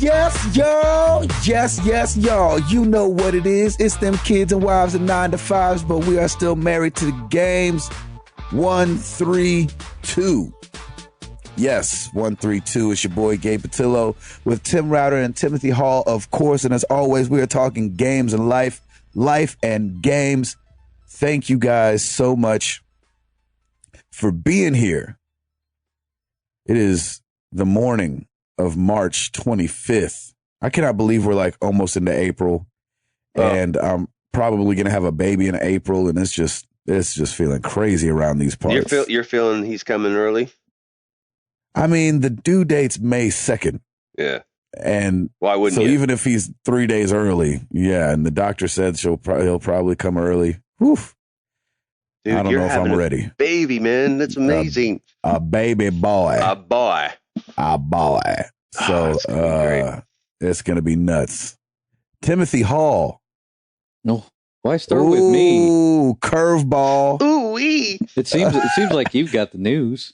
Yes, y'all. Yes, y'all. You know what it is. It's them kids and wives and 9 to 5s, but we are still married to the games. 132. Yes, 132. It's your boy Gabe Patillo with Tim Router and Timothy Hall, of course. And as always, we are talking games and life and games. Thank you guys so much for being here. It is the morning of March 25th. I cannot believe we're like almost into April, and I'm probably going to have a baby in April, and it's just feeling crazy around these parts. You're feeling he's coming early? I mean, the due date's May 2nd. Yeah. And why wouldn't you? So even if he's 3 days early, yeah, and the doctor said he'll probably come early. Whew. Dude, I don't know if I'm ready. Baby, man, that's amazing. A baby boy. A boy. So it's gonna be nuts. Timothy Hall. No, why start with me? Ooh, curveball. Ooh wee. It seems like you've got the news.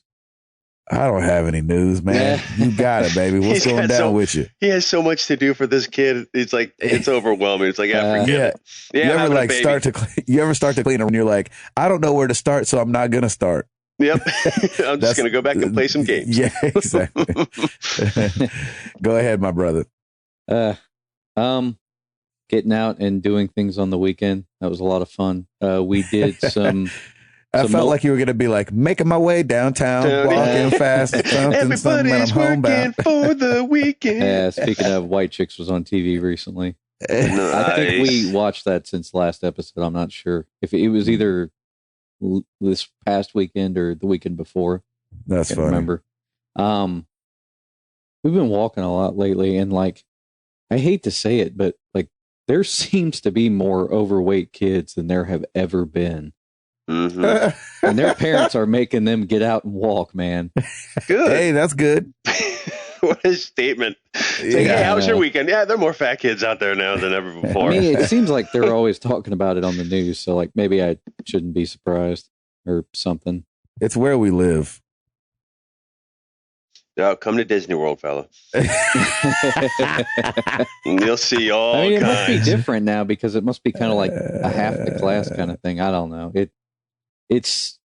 I don't have any news, man. You got it, baby. What's going down with you? He has so much to do for this kid. It's like it's overwhelming. It's like forget it. Yeah. You ever like start to clean and you're like, I don't know where to start, so I'm not gonna start. Yep. I'm just gonna go back and play some games. Yeah, exactly. Go ahead, my brother. Getting out and doing things on the weekend. That was a lot of fun. We did some. I felt like you were going to be like, making my way downtown, walking fast. Everybody's working for the weekend. Yeah, speaking of, White Chicks was on TV recently. Nice. I think we watched that since last episode. I'm not sure if it was either this past weekend or the weekend before. That's funny. Remember. We've been walking a lot lately, and like, I hate to say it, but like, there seems to be more overweight kids than there have ever been. Mm-hmm. And their parents are making them get out and walk, man. Good. Hey, that's good. What a statement. It's like, hey, how was your weekend? Yeah, there are more fat kids out there now than ever before. I mean, it seems like they're always talking about it on the news, so like maybe I shouldn't be surprised or something. It's where we live. No, come to Disney World, fella. You'll see all kinds. It must be different now because it must be kind of like a half the class kind of thing. I don't know. It's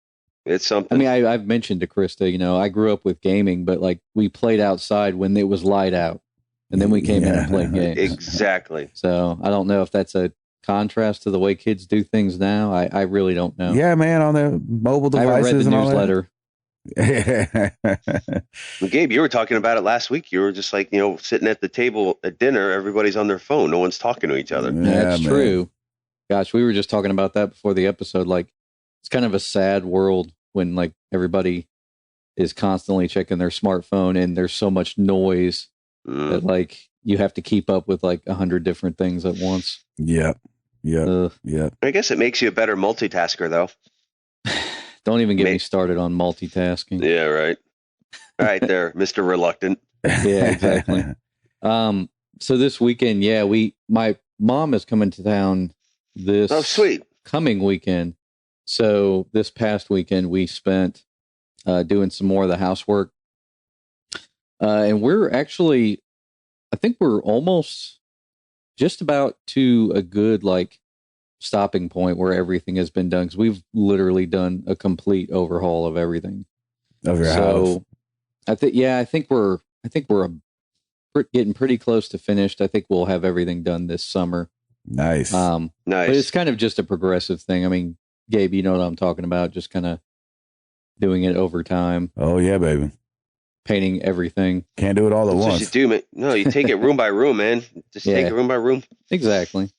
something. I mean, I've mentioned to Krista, I grew up with gaming, but like we played outside when it was light out, and then we came in and played games. Exactly. So I don't know if that's a contrast to the way kids do things now. I really don't know. Yeah, man, on their mobile devices. I read the and newsletter. Well, Gabe, you were talking about it last week. You were just like, sitting at the table at dinner, everybody's on their phone. No one's talking to each other. Yeah, that's true. Gosh, we were just talking about that before the episode. Like, it's kind of a sad world when like everybody is constantly checking their smartphone and there's so much noise that like you have to keep up with like 100 different things at once. Yeah. I guess it makes you a better multitasker, though. Don't even get me started on multitasking. Yeah, right. All right there, Mr. Reluctant. Yeah, exactly. So this weekend, my mom is coming to town this coming weekend. So this past weekend we spent doing some more of the housework. And we're actually, I think we're almost just about to a good like stopping point where everything has been done, because we've literally done a complete overhaul of everything of your house. I think we're getting pretty close to finished. I think we'll have everything done this summer. Nice. Nice. But it's kind of just a progressive thing. I mean, Gabe, you know what I'm talking about, just kind of doing it over time. Oh yeah, baby. Painting everything. Can't do it all at once. What you do, man. No, you take it room by room, man. Just take it room by room. Exactly.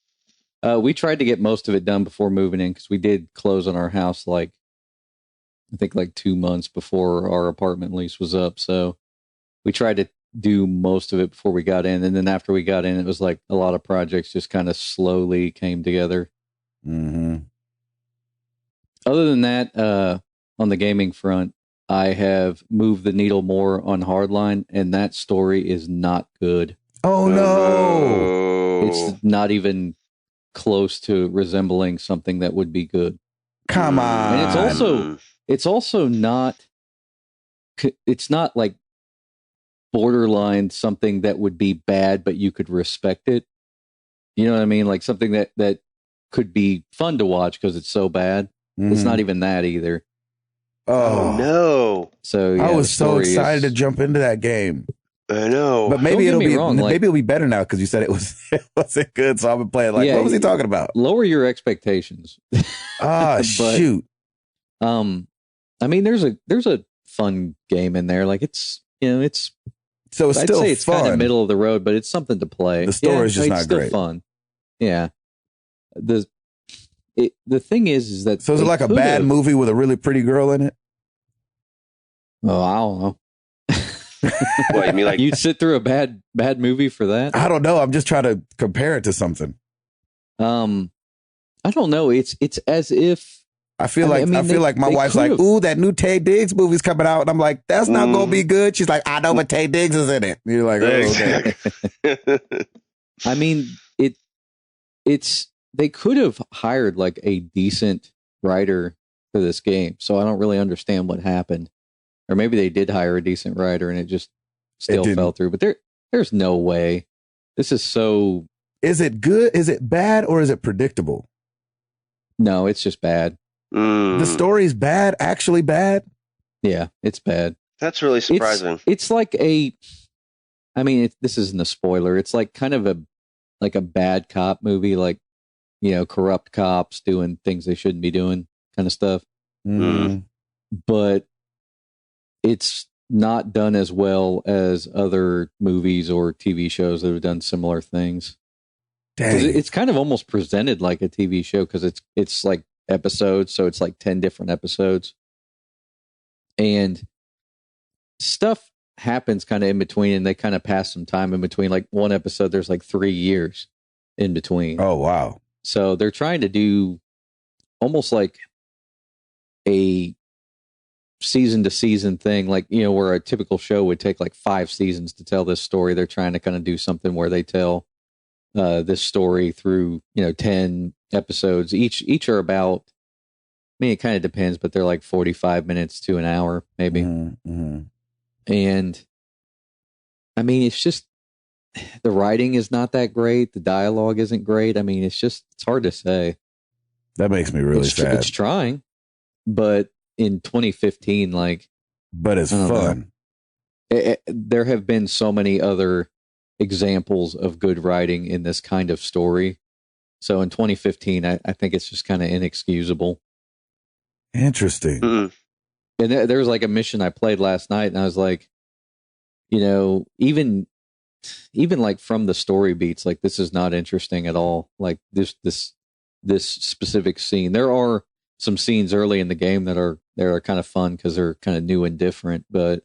We tried to get most of it done before moving in, because we did close on our house I think 2 months before our apartment lease was up. So we tried to do most of it before we got in. And then after we got in, it was like a lot of projects just kind of slowly came together. Mm-hmm. Other than that, on the gaming front, I have moved the needle more on Hardline, and that story is not good. Oh, no. It's not even close to resembling something that would be good. Come on. And it's also not like borderline something that would be bad, but you could respect it. You know what I mean? Like something that could be fun to watch because it's so bad. Mm-hmm. It's not even that either. Oh no! So yeah, I was so excited to jump into that game. I know, but maybe it'll be better now because you said it wasn't good. So I've been playing like, what was he talking about? Lower your expectations. Shoot. I mean, there's a fun game in there. Like it's I'd still say it's fun. Kind of middle of the road, but it's something to play. The story's just not still great. Fun. Yeah. The thing is that so is it like a bad movie with a really pretty girl in it? Oh, I don't know. What, you mean like you'd sit through a bad movie for that? I don't know. I'm just trying to compare it to something. I don't know. It's as if I feel like my wife's like, ooh, that new Tay Diggs movie's coming out, and I'm like, that's not gonna be good. She's like, I know, but Tay Diggs is in it. And you're like, oh, okay. I mean, it's they could have hired like a decent writer for this game, so I don't really understand what happened. Or maybe they did hire a decent writer and it just still fell through. But there's no way. This is so. Is it good? Is it bad? Or is it predictable? No, it's just bad. The story's bad. Actually bad. Yeah, it's bad. That's really surprising. It's like a. I mean, this isn't a spoiler. It's like kind of a bad cop movie, like corrupt cops doing things they shouldn't be doing, kind of stuff. But it's not done as well as other movies or TV shows that have done similar things. Dang. It's kind of almost presented like a TV show because it's like episodes, so it's like 10 different episodes. And stuff happens kind of in between, and they kind of pass some time in between. Like one episode, there's like 3 years in between. Oh, wow. So they're trying to do almost like a season to season thing, like where a typical show would take like 5 seasons to tell this story. They're trying to kind of do something where they tell this story through 10 episodes. Each are about, I mean, it kind of depends, but they're like 45 minutes to an hour maybe. And I mean, it's just the writing is not that great, the dialogue isn't great. I mean, it's hard to say. That makes me really sad. It's trying, but in 2015, but it's fun. There have been so many other examples of good writing in this kind of story. So in 2015, I think it's just kind of inexcusable. Interesting. Mm-mm. And there was like a mission I played last night, and I was like, even like from the story beats, like this is not interesting at all. Like this specific scene. There are some scenes early in the game that are kind of fun because they're kind of new and different. But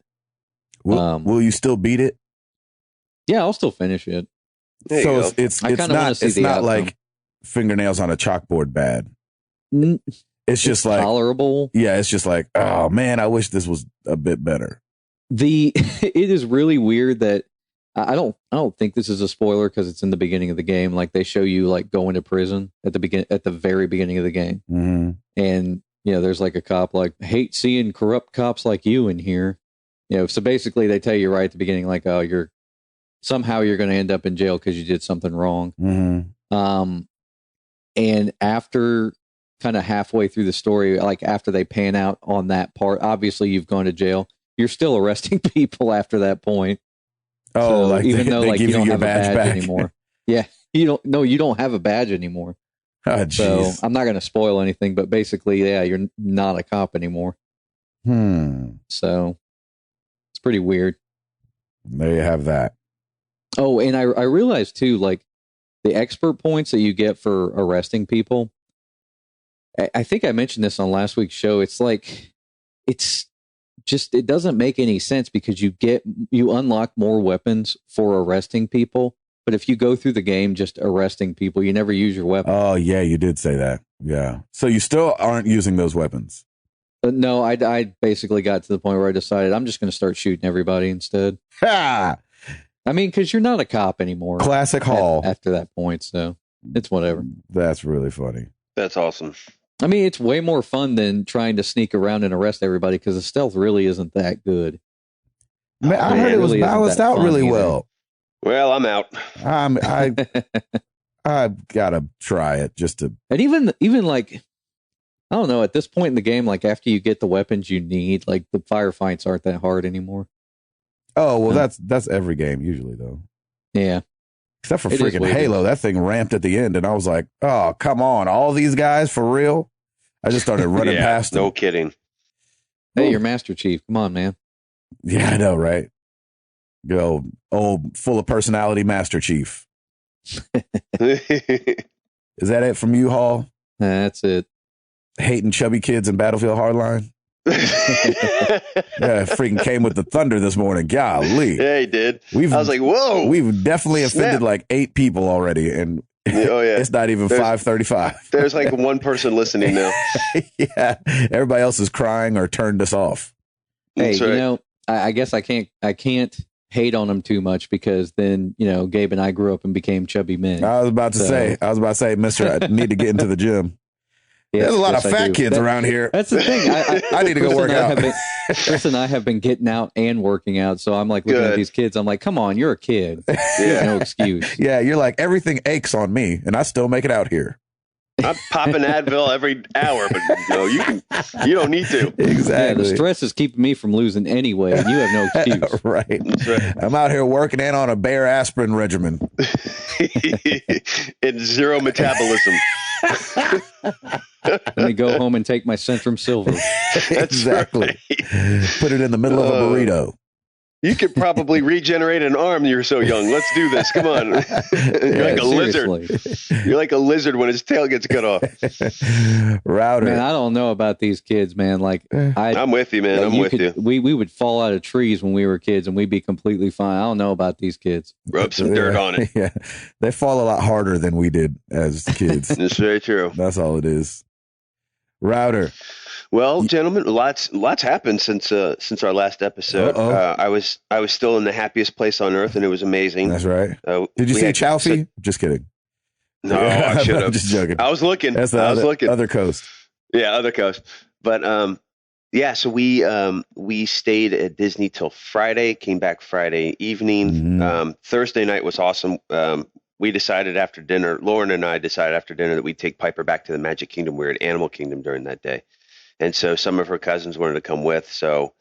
will you still beat it? Yeah, I'll still finish it. So it's not like fingernails on a chalkboard bad. It's just like tolerable. Yeah, it's just like, oh man, I wish this was a bit better. It is really weird that I don't think this is a spoiler because it's in the beginning of the game. Like they show you like going to prison at the very beginning of the game, and there's like a cop like, hate seeing corrupt cops like you in here. So basically they tell you right at the beginning like, oh, you're going to end up in jail because you did something wrong. And after kind of halfway through the story, like after they pan out on that part, obviously you've gone to jail. You're still arresting people after that point. Oh, so like even though like you don't have a badge back anymore. Yeah, you don't have a badge anymore. Oh, so I'm not going to spoil anything, but basically, yeah, you're not a cop anymore. So it's pretty weird. There you have that. Oh, and I realized too, like the expert points that you get for arresting people. I think I mentioned this on last week's show. It's like, it doesn't make any sense because you unlock more weapons for arresting people. But if you go through the game just arresting people, you never use your weapon. Oh, yeah, you did say that. Yeah. So you still aren't using those weapons? No, I basically got to the point where I decided I'm just going to start shooting everybody instead. Ha! I mean, because you're not a cop anymore. Classic Hall. After that point, so it's whatever. That's really funny. That's awesome. I mean, it's way more fun than trying to sneak around and arrest everybody because the stealth really isn't that good. Man, I heard it was balanced out really well. Well, I'm out. I gotta try it just to. And even like, I don't know, at this point in the game, like after you get the weapons you need, like the firefights aren't that hard anymore. Oh, well, that's every game usually though. Yeah. Except for freaking Halo. That thing ramped at the end and I was like, oh, come on. All these guys for real? I just started running past them. No kidding. Hey, you're Master Chief. Come on, man. Yeah, I know, right? Go old full of personality Master Chief. Is that it from you, Hall? That's it. Hating chubby kids in Battlefield Hardline? Yeah, freaking came with the thunder this morning. Golly. Yeah, he did. I was like, whoa. We've definitely offended like 8 people already, and it's not even 5:35. There's like one person listening now. Yeah, everybody else is crying or turned us off. Hey, you know, I guess I can't hate on them too much because then, you know, Gabe and I grew up and became chubby men. I was about to say, mister, I need to get into the gym. Yes, there's a lot of fat kids around here. That's the thing. I need to go work out. Chris and I have been getting out and working out. So I'm like looking at these kids. I'm like, come on, you're a kid. You have no excuse. Yeah, you're like, everything aches on me, and I still make it out here. I'm popping Advil every hour, but no, you don't need to. Exactly. Yeah, the stress is keeping me from losing anyway, and you have no excuse. Right. I'm out here working in on a Bayer aspirin regimen. It's zero metabolism. Let me go home and take my Centrum Silver. Exactly. Right. Put it in the middle of a burrito. You could probably regenerate an arm. You're so young. Let's do this. Come on. You're like a lizard. You're like a lizard when his tail gets cut off. Router. Man, I don't know about these kids, man. Like I'm with you, man. I'm with you. We would fall out of trees when we were kids and we'd be completely fine. I don't know about these kids. Rub some dirt on it. Yeah. They fall a lot harder than we did as kids. That's very true. That's all it is. Router. Well, gentlemen, lots happened since our last episode. I was still in the happiest place on earth, and it was amazing. That's right. Did you see Chowfie? Just kidding. No, I should have. I'm just joking. I was looking. That's the other coast. Yeah, other coast. But yeah. So we stayed at Disney till Friday. Came back Friday evening. Mm-hmm. Thursday night was awesome. We decided after dinner. Lauren and I decided after dinner that we'd take Piper back to the Magic Kingdom. We were at Animal Kingdom during that day. And so some of her cousins wanted to come with. So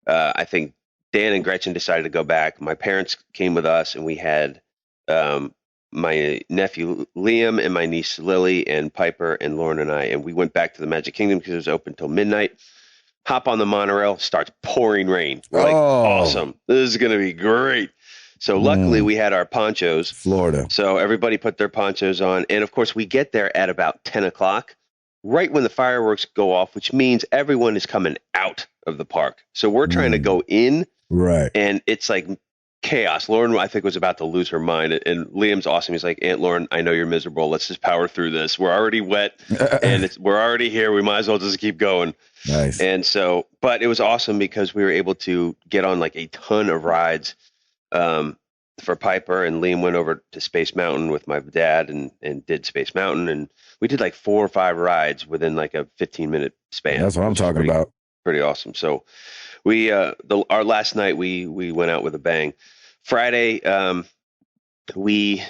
I think Dan and Gretchen decided to go back. My parents came with us, and we had my nephew Liam and my niece Lily and Piper and Lauren and I. And we went back to the Magic Kingdom because it was open till midnight. Hop on the monorail, starts pouring rain. We're like, awesome. This is going to be great. So luckily we had our ponchos. Florida. So everybody put their ponchos on. And, of course, we get there at about 10 o'clock. Right when the fireworks go off, which means everyone is coming out of the park. So we're trying to go in, right? And it's like chaos. Lauren, I think, was about to lose her mind. And Liam's awesome. He's like, Aunt Lauren, I know you're miserable. Let's just power through this. We're already wet, and we're already here. We might as well just keep going. Nice. And so, but it was awesome because we were able to get on like a ton of rides. For Piper, and Liam went over to Space Mountain with my dad and did Space Mountain, and we did like 4 or 5 rides within like a 15-minute span. That's what I'm talking about. Pretty awesome. So we our last night we went out with a bang. Friday we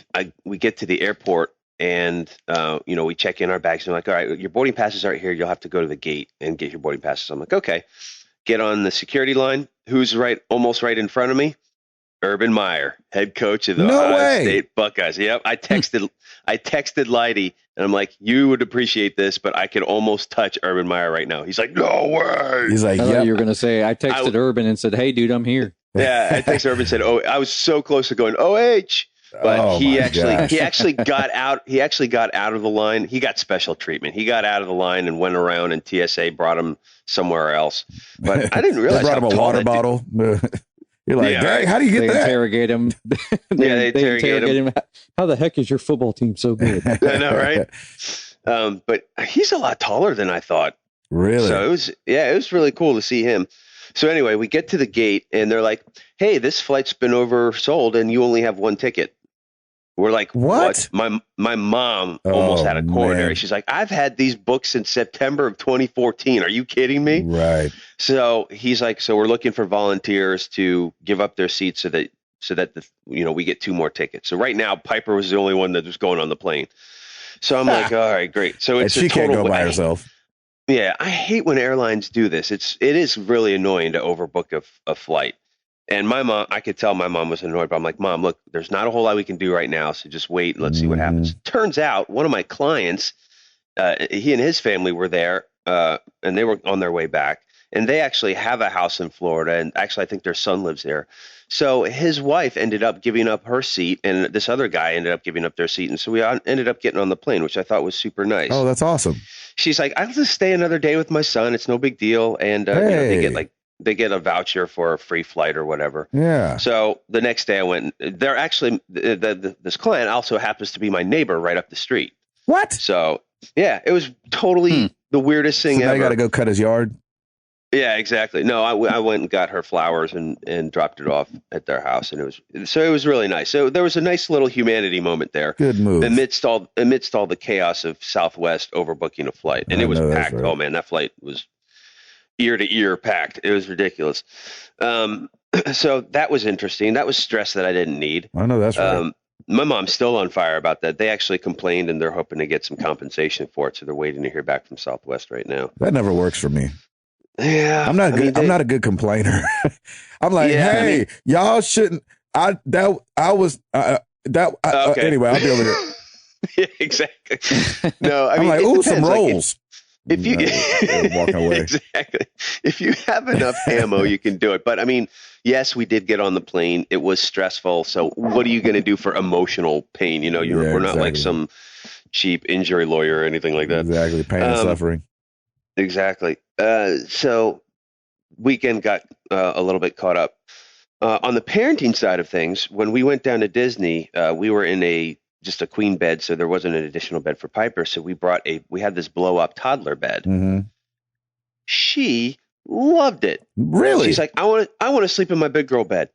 get to the airport, and we check in our bags, and we're like, all right, your boarding passes aren't here. You'll have to go to the gate and get your boarding passes. I'm like, okay. Get on the security line. Who's almost right in front of me? Urban Meyer, head coach of the Ohio State Buckeyes. Yep. I texted Leidy, and I'm like, you would appreciate this, but I could almost touch Urban Meyer right now. He's like, no way. He's like, yeah. You were going to say, I texted Urban and said, hey, dude, I'm here. Yeah. I texted Urban and said, oh, I was so close to going OH. But he actually got out. He actually got out of the line. He got special treatment. He got out of the line and went around, and TSA brought him somewhere else. But I didn't realize they brought him a water bottle. You're like, Dang, how do you get that? Interrogate him. They interrogate him. How the heck is your football team so good? I know, right? But he's a lot taller than I thought. Really? So it was really cool to see him. So anyway, we get to the gate, and they're like, hey, this flight's been oversold, and you only have 1 ticket. We're like, what? My mom almost had a coronary. Man. She's like, I've had these books since September of 2014. Are you kidding me? Right. So he's like, so we're looking for volunteers to give up their seats so that we get 2 more tickets. So right now, Piper was the only one that was going on the plane. So I'm like, all right, great. So it's she can't go by herself. Yeah, I hate when airlines do this. It is really annoying to overbook a flight. And my mom, I could tell my mom was annoyed, but I'm like, Mom, look, there's not a whole lot we can do right now, so just wait and let's see what happens. Turns out one of my clients, he and his family were there, and they were on their way back. And they actually have a house in Florida, and actually I think their son lives there. So his wife ended up giving up her seat, and this other guy ended up giving up their seat. And so we ended up getting on the plane, which I thought was super nice. Oh, that's awesome. She's like, I'll just stay another day with my son. It's no big deal. And they get a voucher for a free flight or whatever. Yeah. So the next day I went. They're actually this client also happens to be my neighbor right up the street. What? So yeah, it was totally the weirdest thing ever. Now you got to go cut his yard. Yeah, exactly. No, I went and got her flowers and dropped it off at their house, and it was really nice. So there was a nice little humanity moment there. Good move. Amidst all the chaos of Southwest overbooking a flight, and it was packed. Right. Oh man, that flight was ear to ear packed. It was ridiculous. So that was interesting. That was stress that I didn't need. I know that's right. My mom's still on fire about that. They actually complained, and they're hoping to get some compensation for it. So they're waiting to hear back from Southwest right now. That never works for me. Yeah, I'm not good. I'm not a good complainer. I'm like, hey, y'all shouldn't. Okay. Anyway, I'll be over there. Yeah, exactly. No, I mean, I'm like, ooh, some rolls. Like if you walking away. Exactly. If you have enough ammo, you can do it. But I mean, yes, we did get on the plane. It was stressful. So what are you going to do for emotional pain? We're not like some cheap injury lawyer or anything like that. Exactly. Pain and suffering. Exactly. So weekend got a little bit caught up. On the parenting side of things, when we went down to Disney, we were in just a queen bed, so there wasn't an additional bed for Piper. So we had this blow up toddler bed. Mm-hmm. She loved it. Really? She's like, I want to sleep in my big girl bed.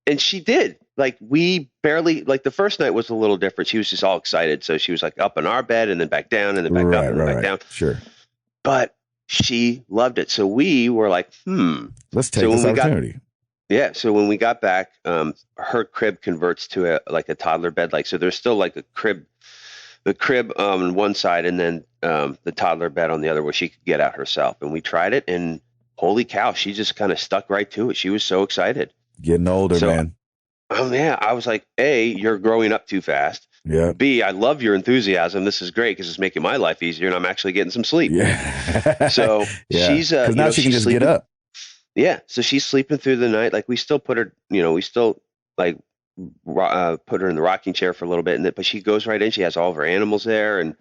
And she did. Like we barely, like the first night was a little different. She was just all excited. So she was like up in our bed and then back down and then back up and then back down. Sure. But she loved it. So we were like, let's take this opportunity. So when we got back, her crib converts to a toddler bed. So there's still like the crib on one side and then the toddler bed on the other where she could get out herself. And we tried it and holy cow, she just kind of stuck right to it. She was so excited. Getting older, man. Oh yeah. I was like, A, you're growing up too fast. Yeah. B, I love your enthusiasm. This is great because it's making my life easier and I'm actually getting some sleep. Yeah. So she's because now she can just get up. Yeah. So she's sleeping through the night. Like we still put her, put her in the rocking chair for a little bit, but she goes right in. She has all of her animals there and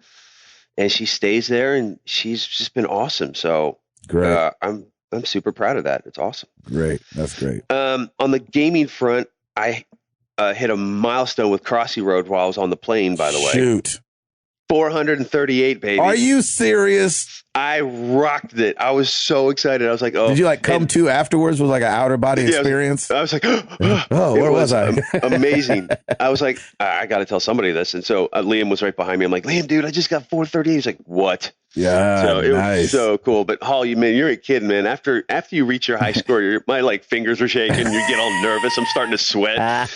she stays there and she's just been awesome. So great. I'm super proud of that. It's awesome. Great. That's great. On the gaming front, I hit a milestone with Crossy Road while I was on the plane, by the way. Shoot. 438, baby. Are you serious? I rocked it. I was so excited. I was like, oh. Did you come to afterwards with like an outer body experience? I was like, oh, where was I? Amazing. I was like, I got to tell somebody this. And so Liam was right behind me. I'm like, Liam, dude, I just got 438. He's like, what? Yeah, so it was so cool. But Hall, you're a kid, man. After you reach your high score, my fingers are shaking. You get all nervous. I'm starting to sweat.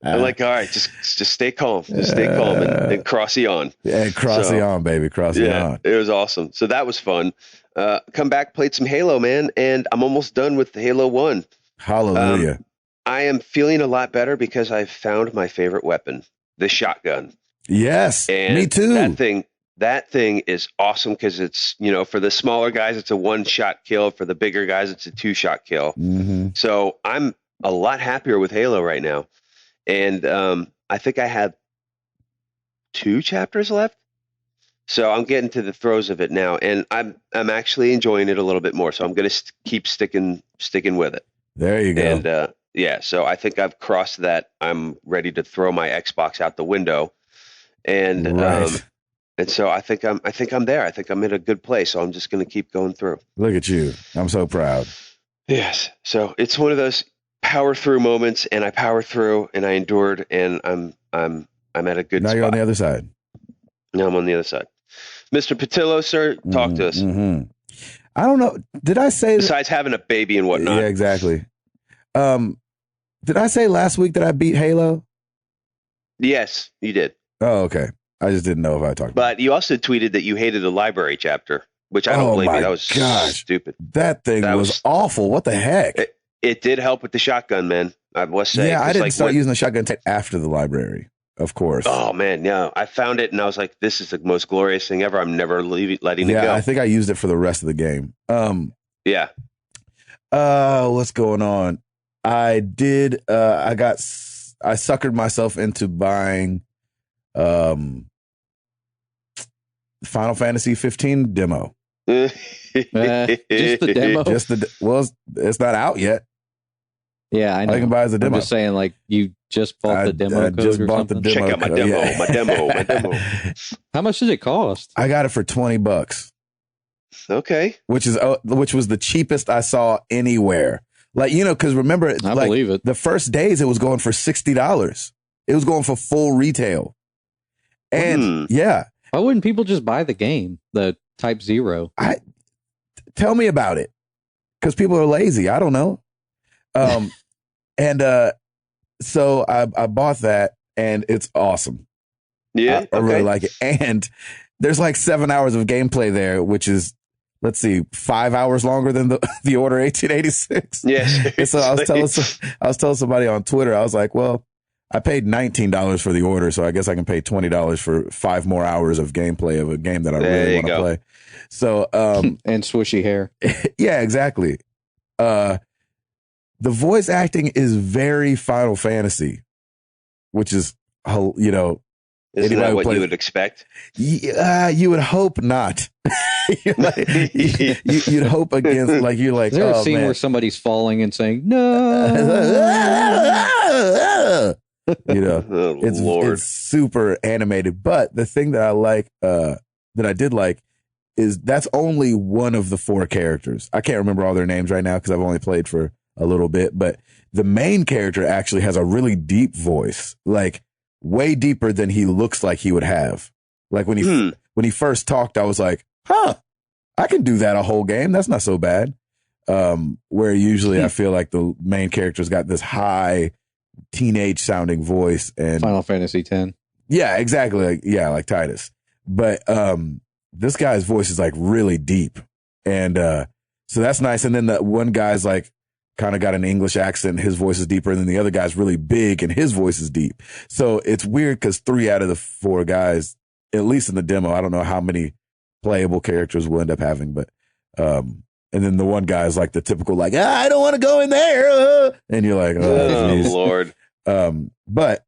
I'm like, all right, just stay calm. Just stay calm and crossy on. Yeah, crossy on, baby. Crossy on. It was awesome. So that was fun. Come back, played some Halo, man, and I'm almost done with Halo 1. Hallelujah. I am feeling a lot better because I've found my favorite weapon, the shotgun. Yes, and me too. That thing is awesome because it's, for the smaller guys, it's a 1-shot kill. For the bigger guys, it's a 2-shot kill. Mm-hmm. So I'm a lot happier with Halo right now. And I think I have 2 chapters left. So I'm getting to the throes of it now. And I'm actually enjoying it a little bit more. So I'm going to keep sticking with it. There you go. And so I think I've crossed that. I'm ready to throw my Xbox out the window. And right. And so I think I'm there. I think I'm in a good place. So I'm just going to keep going through. Look at you. I'm so proud. Yes. So it's one of those power through moments, and I power through and I endured, and I'm I'm at a good now spot. You're on the other side. Now I'm on the other side. Mr. Patillo, sir, talk to us. Mm-hmm. I don't know. Did I say besides having a baby and whatnot? Yeah, exactly. Did I say last week that I beat Halo? Yes, you did. Oh, okay. I just didn't know if I talked. But you also tweeted that you hated the library chapter, which I don't blame you. That was stupid. That thing was awful. What the heck? It did help with the shotgun, man. I must say. Yeah, I didn't start using the shotgun after the library, of course. Oh man, yeah. I found it and I was like, "This is the most glorious thing ever." I'm never letting it go. I think I used it for the rest of the game. Yeah. What's going on? I did. I suckered myself into buying Final Fantasy 15 demo. Just the demo. It's not out yet. Yeah, I know. I can buy as a demo. I'm just saying, like, you just bought the demo code just or bought something? the demo. Check out my demo. Yeah. My demo. How much did it cost? I got it for $20. Okay. Which was the cheapest I saw anywhere. Like, because remember, I believe it. The first days it was going for $60. It was going for full retail. And yeah. Why wouldn't people just buy the game, the Type 0? Tell me about it. Because people are lazy. I don't know. So I bought that and it's awesome. Yeah. I really like it. And there's like 7 hours of gameplay there, which is, let's see, 5 hours longer than the Order 1886. Yes. And so I was telling somebody on Twitter, I was like, well, I paid $19 for the Order, so I guess I can pay $20 for 5 more hours of gameplay of a game that I really want to play. So, and swishy hair. Yeah, exactly. The voice acting is very Final Fantasy, which is, isn't that what you would expect? You would hope not. You'd hope against, like, you're like, is there a scene where somebody's falling and saying no? It's super animated. But the thing that I like, that I did like, is that's only one of the 4 characters. I can't remember all their names right now because I've only played for a little bit. But the main character actually has a really deep voice, like way deeper than he looks like he would have. Like when he first talked, I was like, huh, I can do that a whole game. That's not so bad. Where usually I feel like the main character's got this high teenage sounding voice, and Final Fantasy X. Yeah, exactly. Like Titus. But this guy's voice is like really deep, and so that's nice. And then the one guy's like kind of got an English accent. His voice is deeper, and then the other guy's really big, and his voice is deep. So it's weird because 3 out of the 4 guys, at least in the demo, I don't know how many playable characters we'll end up having, but and then the one guy is like the typical, like, I don't want to go in there. And you're like, oh Lord. But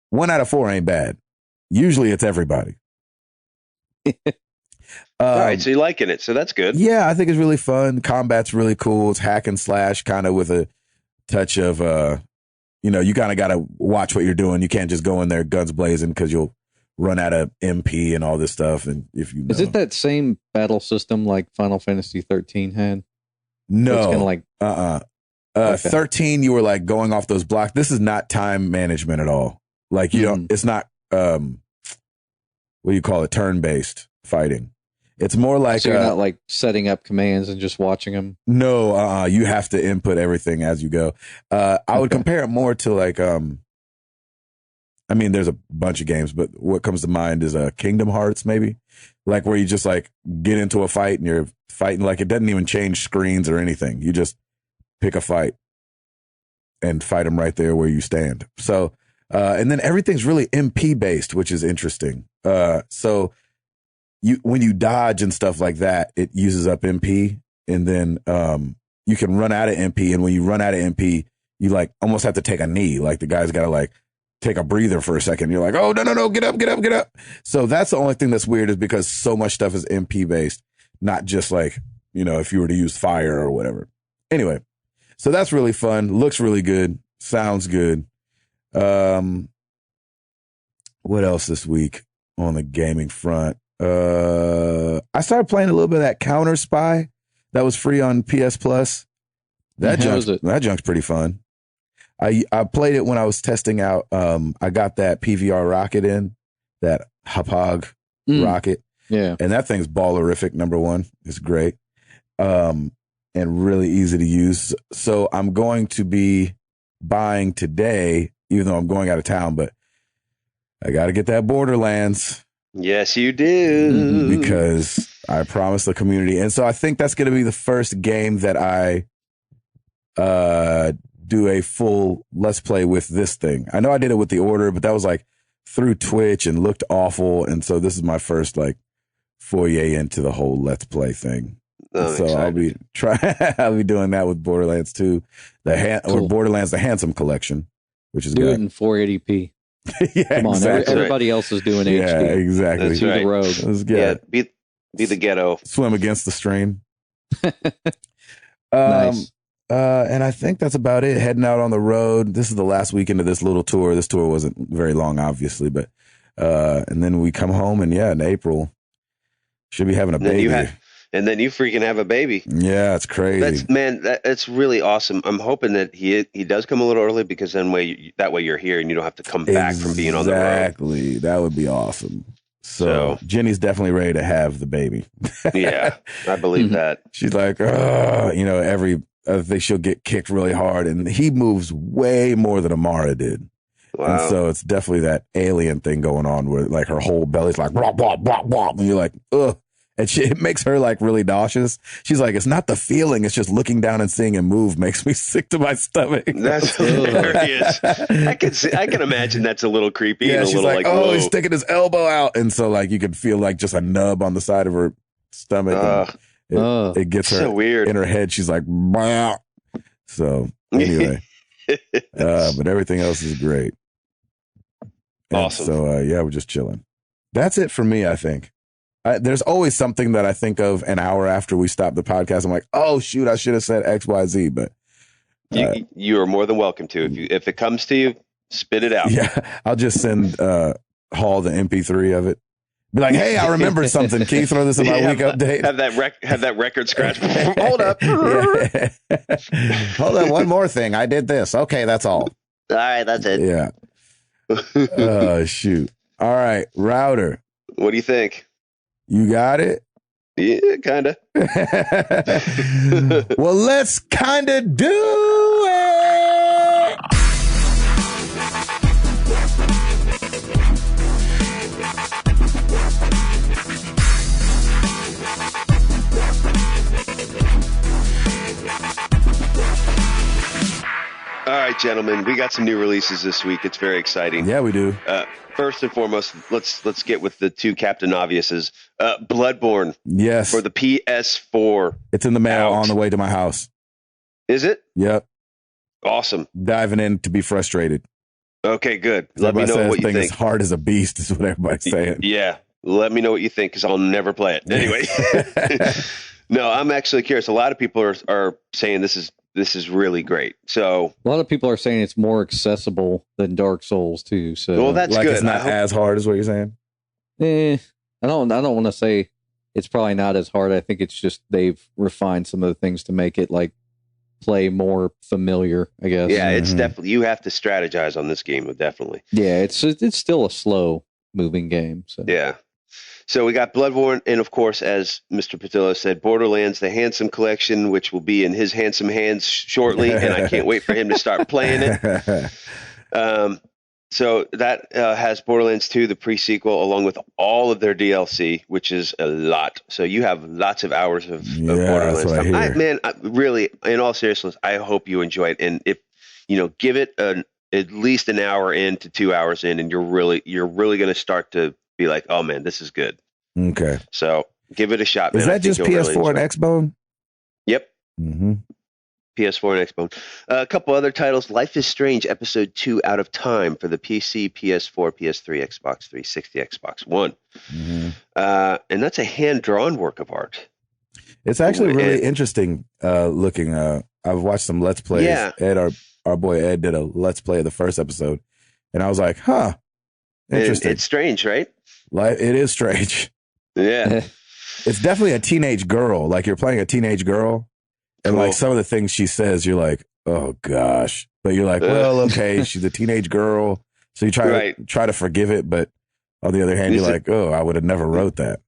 1 out of 4 ain't bad. Usually it's everybody. All right, so you're liking it, so that's good. Yeah, I think it's really fun. Combat's really cool. It's hack and slash, kind of with a touch of, you kind of got to watch what you're doing. You can't just go in there guns blazing because you'll run out of MP and all this stuff. And if you know. Is it that same battle system like Final Fantasy 13 had? No, it's kind of like okay. 13, you were like going off those blocks. This is not time management at all. Like you don't. It's not. What do you call it? Turn-based fighting. It's more like so you're not like setting up commands and just watching them. No, you have to input everything as you go. I would compare it more to like I mean, there's a bunch of games, but what comes to mind is Kingdom Hearts, maybe, like where you just like get into a fight and you're fighting, like it doesn't even change screens or anything. You just pick a fight and fight them right there where you stand. So, and then everything's really MP based, which is interesting. So when you dodge and stuff like that, it uses up MP, and then you can run out of MP. And when you run out of MP, you like almost have to take a knee. Like the guy's got to like take a breather for a second. You're like, oh, no, get up. So that's the only thing that's weird, is because so much stuff is MP based, not just like, if you were to use fire or whatever. Anyway, so that's really fun. Looks really good. Sounds good. What else this week on the gaming front? I started playing a little bit of that Counter Spy that was free on PS Plus. That junk's pretty fun. I played it when I was testing out. I got that PVR rocket in, that Hapag rocket. Yeah. And that thing's ballerific, number one. It's great. And really easy to use. So I'm going to be buying today, even though I'm going out of town, but I got to get that Borderlands. Yes, you do. Because I promised the community. And so I think that's going to be the first game that I do a full Let's Play with this thing. I know I did it with The Order, but that was like through Twitch and looked awful. And so this is my first like foyer into the whole Let's Play thing. So I'll be doing that with Borderlands 2, or Borderlands the Handsome Collection, which is do good. it in 480p. Yeah, come on, exactly. Everybody else is doing HD. Yeah, exactly. That's right. The road. Yeah, be the ghetto. Swim against the stream. Nice. And I think that's about it. Heading out on the road. This is the last weekend of this little tour. This tour wasn't very long, obviously, but and then we come home, and in April should be having a baby. And then you freaking have a baby. Yeah, it's crazy. That's really awesome. I'm hoping that he does come a little early, because that way you're here and you don't have to come back from being on the road. Exactly. That would be awesome. So Jenny's definitely ready to have the baby. Yeah, I believe that. She's like, every I think she'll get kicked really hard, and he moves way more than Amara did. Wow. And so it's definitely that alien thing going on where like her whole belly's like blah blah blah blah, and you're like, ugh. And it makes her like really nauseous. She's like, it's not the feeling, it's just looking down and seeing him move makes me sick to my stomach. That's hilarious. I can imagine that's a little creepy. Yeah, and a she's little like, oh, he's sticking his elbow out, and so like you can feel like just a nub on the side of her stomach. It gets her so weird in her head. She's like, bah. So anyway, but everything else is great. And awesome. So we're just chilling. That's it for me, I think. There's always something that I think of an hour after we stop the podcast. I'm like, oh shoot, I should have said X, Y, Z. But you are more than welcome to. If it comes to you, spit it out. Yeah, I'll just send Hall the MP3 of it. Be like, hey, I remembered something. Can you throw this in my week update? Have that record scratch. Hold up. Hold on, one more thing. I did this. Okay, that's all. All right, that's it. Yeah. Oh shoot. All right, Router. What do you think? You got it? Yeah, kind of. Well, let's kind of do it. All right, gentlemen, we got some new releases this week. It's very exciting. Yeah, we do. First and foremost, let's get with the two Captain Obviouses. Bloodborne. Yes. For the PS4. It's in the mail on the way to my house. Is it? Yep. Awesome. Diving in to be frustrated. Okay, good. Let me know what you think. It's hard as a beast is what everybody's saying. Yeah. Let me know what you think, because I'll never play it. Anyway. No, I'm actually curious. A lot of people are saying this is really great. So a lot of people are saying it's more accessible than Dark Souls too. So well, that's like good. It's not as hard as what you're saying. I don't want to say it's probably not as hard. I think it's just they've refined some of the things to make it like play more familiar, I guess. Yeah, it's definitely, you have to strategize on this game, definitely. Yeah, it's still a slow moving game. So yeah. So we got Bloodborne, and of course, as Mr. Patillo said, Borderlands, the Handsome Collection, which will be in his handsome hands shortly, and I can't wait for him to start playing it. So that has Borderlands 2, the pre-sequel, along with all of their DLC, which is a lot. So you have lots of hours of Borderlands stuff. Really, in all seriousness, I hope you enjoy it. And if give it at least an hour in to 2 hours in, and you're really going to start to be like, oh man, this is good. Okay. So give it a shot, man. Is that just PS4 and Xbone? Yep. Mm-hmm. PS4 and Xbone. A couple other titles. Life is Strange Episode 2 Out of Time for the PC, PS4, PS3, Xbox 360, Xbox One. Mm-hmm. And that's a hand-drawn work of art. It's actually really interesting looking. I've watched some Let's Plays. Yeah. Ed, our boy Ed, did a Let's Play of the first episode. And I was like, huh. Interesting. It's strange, right? It is strange. Yeah. It's definitely a teenage girl. Like you're playing a teenage girl. And like some of the things she says, you're like, oh gosh. but you're like, well, okay, she's a teenage girl, so you try to forgive it, but on the other hand, you're like, oh, I would have never wrote that.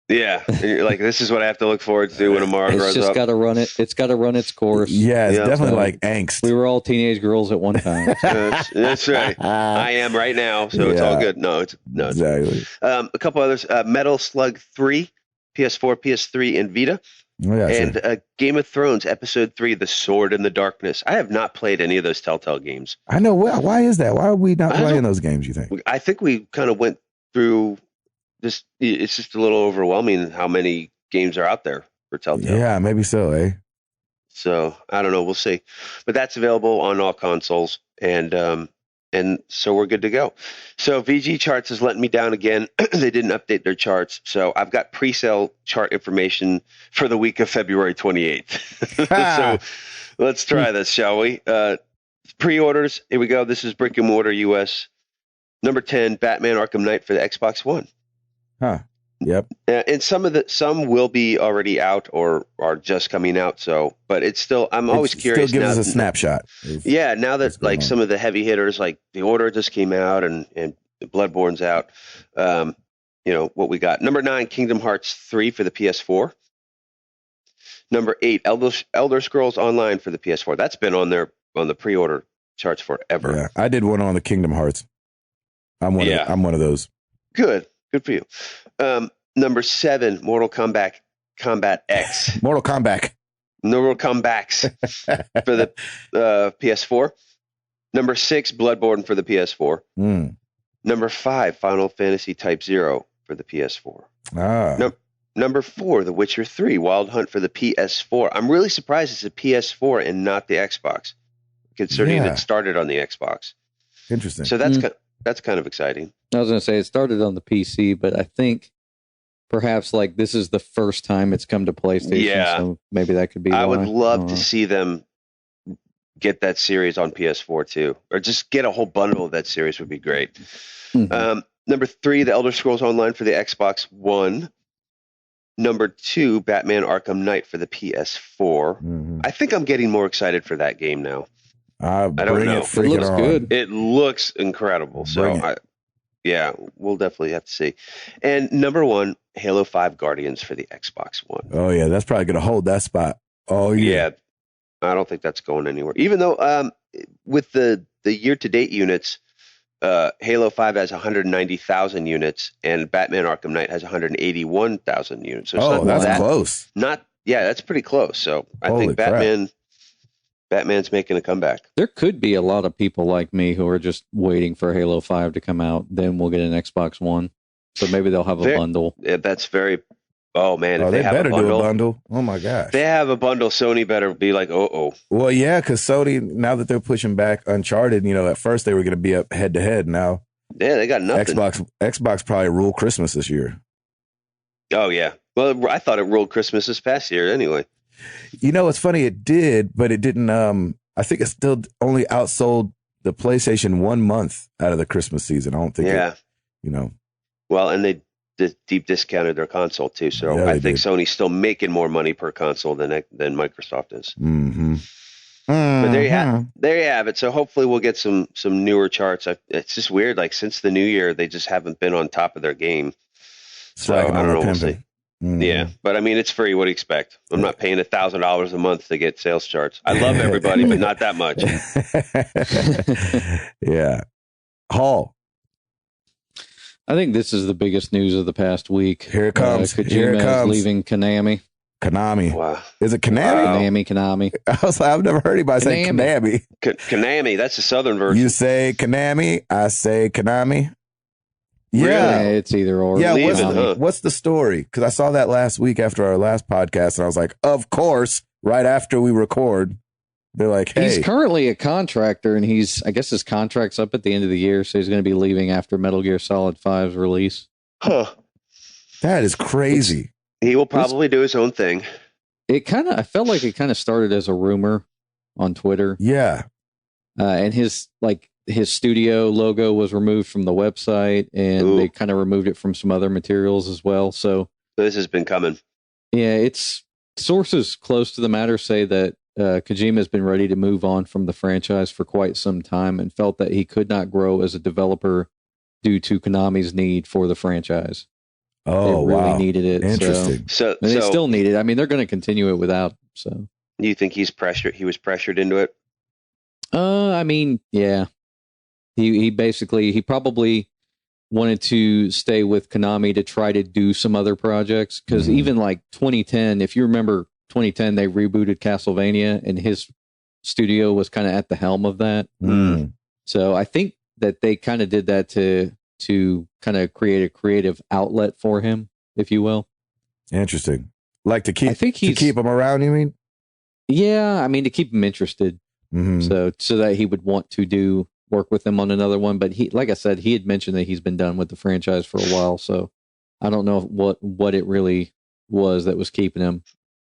Yeah, and you're like, this is what I have to look forward to when Amara grows up. It's just got to run it. It's got to run its course. Yeah, it's definitely like angst. We were all teenage girls at one time. That's right. I am right now, so it's all good. No, exactly. A couple others: Metal Slug 3, PS4, PS3, and Vita. Oh, yeah, and Game of Thrones Episode 3, The Sword in the Darkness. I have not played any of those Telltale games. I know. Why is that? Why are we not playing those games, you think? I think we kind of went through this. It's just a little overwhelming how many games are out there for Telltale. Yeah, maybe so, eh? So, I don't know. We'll see. But that's available on all consoles. And so we're good to go. So VG Charts is letting me down again. They didn't update their charts. So I've got pre-sale chart information for the week of February 28th. So let's try this, shall we? Pre-orders. Here we go. This is brick and mortar US. Number 10, Batman Arkham Knight for the Xbox One. Huh. Yep. And some will be already out or are just coming out. So, but it's still, I'm always curious. Still gives us a snapshot. Yeah. Now that like some of the heavy hitters, like The Order just came out and Bloodborne's out. What we got. Number 9, Kingdom Hearts 3 for the PS4. Number 8, Elder Scrolls Online for the PS4. That's been on the pre-order charts forever. Yeah. I did one on the Kingdom Hearts. I'm one of those. Good for you. Number 7, Mortal Kombat X. Mortal Kombat for the PS4. Number 6, Bloodborne for the PS4. Number 5, Final Fantasy Type 0 for the PS4. Number 4, The Witcher 3, Wild Hunt for the PS4. I'm really surprised it's a PS4 and not the Xbox, considering it started on the Xbox. Interesting. So that's kind of exciting. I was going to say it started on the PC, but I think perhaps like this is the first time it's come to PlayStation. Yeah. So maybe that could be. I would love to see them get that series on PS4 too, or just get a whole bundle of that series would be great. Mm-hmm. Number 3, The Elder Scrolls Online for the Xbox One. Number 2, Batman Arkham Knight for the PS4. Mm-hmm. I think I'm getting more excited for that game now. I don't know. It looks good. It looks incredible. We'll definitely have to see. And number 1, Halo 5 Guardians for the Xbox One. Oh, yeah. That's probably going to hold that spot. Oh, yeah. I don't think that's going anywhere. Even though with the year-to-date units, Halo 5 has 190,000 units, and Batman Arkham Knight has 181,000 units. So that's close. That's pretty close. So I think Batman's making a comeback. There could be a lot of people like me who are just waiting for Halo 5 to come out. Then we'll get an Xbox One. So maybe they'll have a bundle. Yeah, that's very... Oh, man. If they better do a bundle. Oh, my gosh. They have a bundle. Sony better be like, Well, yeah, because Sony, now that they're pushing back Uncharted, at first they were going to be up head-to-head. Now, yeah, they got nothing. Xbox probably ruled Christmas this year. Oh, yeah. Well, I thought it ruled Christmas this past year anyway. It's funny. It did, but it didn't. I think it still only outsold the PlayStation 1 month out of the Christmas season. I don't think Well, and they deep discounted their console too, so I think Sony's still making more money per console than Microsoft is. Mm-hmm. But there you have it. So hopefully we'll get some newer charts. It's just weird. Like since the new year, they just haven't been on top of their game. So I don't know. We'll see. Mm-hmm. Yeah, but I mean, it's free. What do you expect? I'm not paying $1,000 a month to get sales charts. I love everybody, but not that much. Yeah. Hall. I think this is the biggest news of the past week. Here it comes. Kojima is leaving Konami. Wow. Is it Konami? Konami. I was like, I've never heard anybody say Konami. Konami, that's the southern version. You say Konami, I say Konami. Yeah, it's either or. Yeah, what's the story? Because I saw that last week after our last podcast, and I was like, of course, right after we record, they're like, hey. He's currently a contractor, and I guess his contract's up at the end of the year, so he's going to be leaving after Metal Gear Solid 5's release. Huh. That is crazy. He will probably do his own thing. I felt like it kind of started as a rumor on Twitter. Yeah. And his studio logo was removed from the website, and they kind of removed it from some other materials as well. So this has been coming. Yeah, it's sources close to the matter say that Kojima has been ready to move on from the franchise for quite some time and felt that he could not grow as a developer due to Konami's need for the franchise. Oh, they really wow. needed it. Interesting. So they still need it. I mean, they're going to continue it without. So, you think he's pressured? He was pressured into it. I mean, yeah. He probably wanted to stay with Konami to try to do some other projects because even like 2010, if you remember 2010, they rebooted Castlevania and his studio was kind of at the helm of that. So I think that they kind of did that to kind of create a creative outlet for him, if you will. Interesting. Like to keep him around, you mean? Yeah, I mean to keep him interested. So that he would want to work with them on another one. But he, like I said, he had mentioned that he's been done with the franchise for a while. So I don't know what it really was that was keeping him.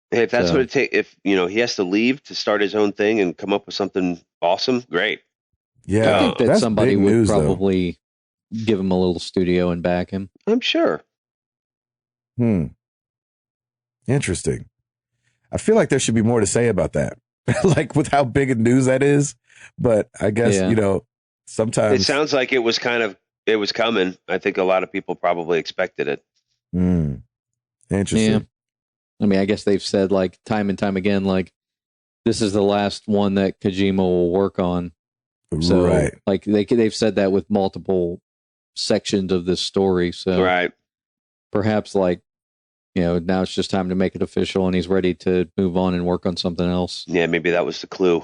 Hey, if that's what it takes, if he has to leave to start his own thing and come up with something awesome, great. Yeah, I think that somebody would probably give him a little studio and back him. I'm sure. Interesting. I feel like there should be more to say about that. Like with how big a news that is, but I guess sometimes it sounds like it was coming. I think a lot of people probably expected it. Interesting. Yeah. I mean, I guess they've said like time and time again, like this is the last one that Kojima will work on. So like they've said that with multiple sections of this story. So perhaps like, now it's just time to make it official and he's ready to move on and work on something else. Yeah, maybe that was the clue.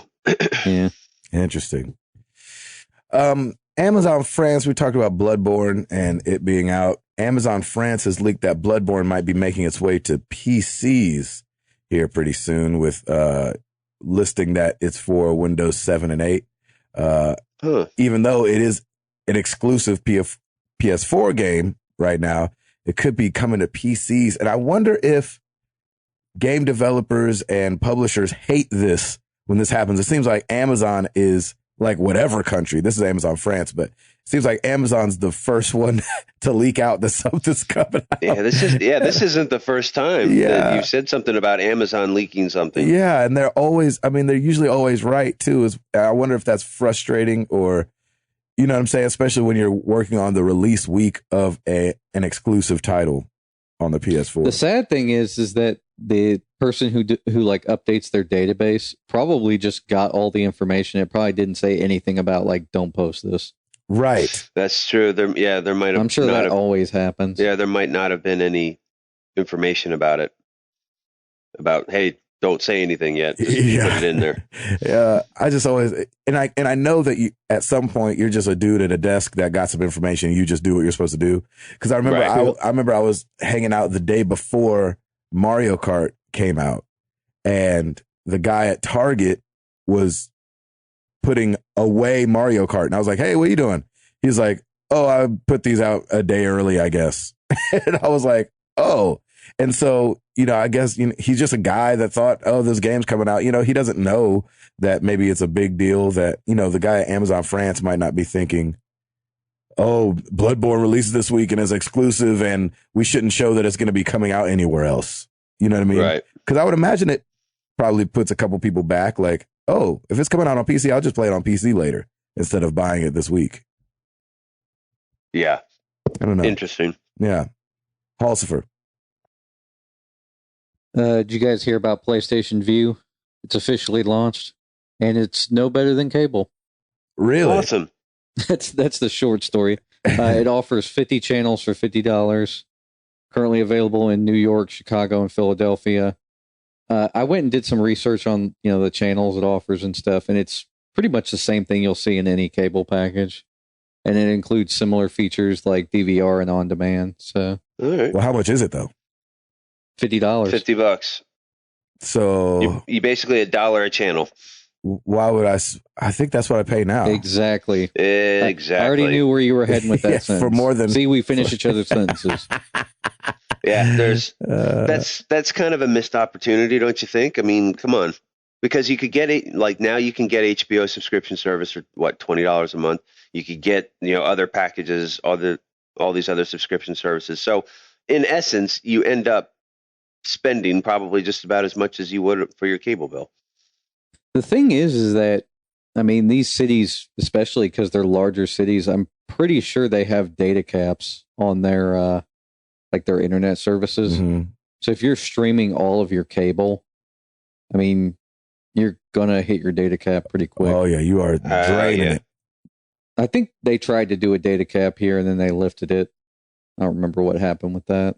Yeah. Interesting. Amazon France, we talked about Bloodborne and it being out. Amazon France has leaked that Bloodborne might be making its way to PCs here pretty soon with listing that it's for Windows 7 and 8. Even though it is an exclusive PS4 game right now, it could be coming to PCs. And I wonder if game developers and publishers hate this when this happens. It seems like Amazon is like whatever country. This is Amazon France, but it seems like Amazon's the first one to leak out that something's coming out. This isn't the first time that you've said something about Amazon leaking something. Yeah, and they're usually always right too. I wonder if that's frustrating or, you know what I'm saying? Especially when you're working on the release week of an exclusive title on the PS4. The sad thing is that the person who like updates their database probably just got all the information. It probably didn't say anything about like, don't post this. Right. That's true. There might have. I'm sure that always happens. Yeah, there might not have been any information about it. About, hey, don't say anything yet. Just put it in there. Yeah, I just always and I know that at some point you're just a dude at a desk that got some information. And you just do what you're supposed to do. Because I remember I remember I was hanging out the day before Mario Kart came out, and the guy at Target was putting away Mario Kart, and I was like, "Hey, what are you doing?" He's like, "Oh, I put these out a day early, I guess." And I was like, "Oh." And so, I guess he's just a guy that thought, oh, this game's coming out. He doesn't know that maybe it's a big deal that, the guy at Amazon France might not be thinking, oh, Bloodborne releases this week and is exclusive and we shouldn't show that it's going to be coming out anywhere else. You know what I mean? Right. Because I would imagine it probably puts a couple people back like, oh, if it's coming out on PC, I'll just play it on PC later instead of buying it this week. Yeah. I don't know. Interesting. Yeah. Halsifer. Did you guys hear about PlayStation Vue? It's officially launched, and it's no better than cable. Really? Awesome. That's the short story. It offers 50 channels for $50. Currently available in New York, Chicago, and Philadelphia. I went and did some research on the channels it offers and stuff, and it's pretty much the same thing you'll see in any cable package, and it includes similar features like DVR and on demand. So, all right. Well, how much is it though? $50. $50. So you basically $1 a channel. Why would I think that's what I pay now. Exactly. I already knew where you were heading with that sentence. For more than we finish each other's sentences. Yeah, that's kind of a missed opportunity, don't you think? I mean, come on. Because you could get it, like now you can get HBO subscription service for $20 a month. You could get, other packages, all these other subscription services. So in essence, you end up spending probably just about as much as you would for your cable bill. The thing is that, I mean, these cities, especially because they're larger cities, I'm pretty sure they have data caps on their, like their internet services. Mm-hmm. So if you're streaming all of your cable, I mean, you're going to hit your data cap pretty quick. Oh, yeah, you are draining it. I think they tried to do a data cap here and then they lifted it. I don't remember what happened with that.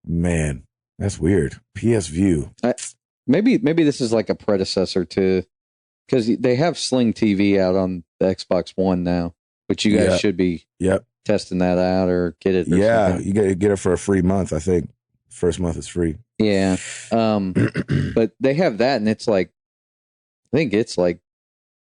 Man, that's weird. PS View. Maybe this is like a predecessor to, because they have Sling TV out on the Xbox One now, which you guys should be testing that out or get it. You get it for a free month, I think. First month is free. Yeah. But they have that, and it's like, I think it's like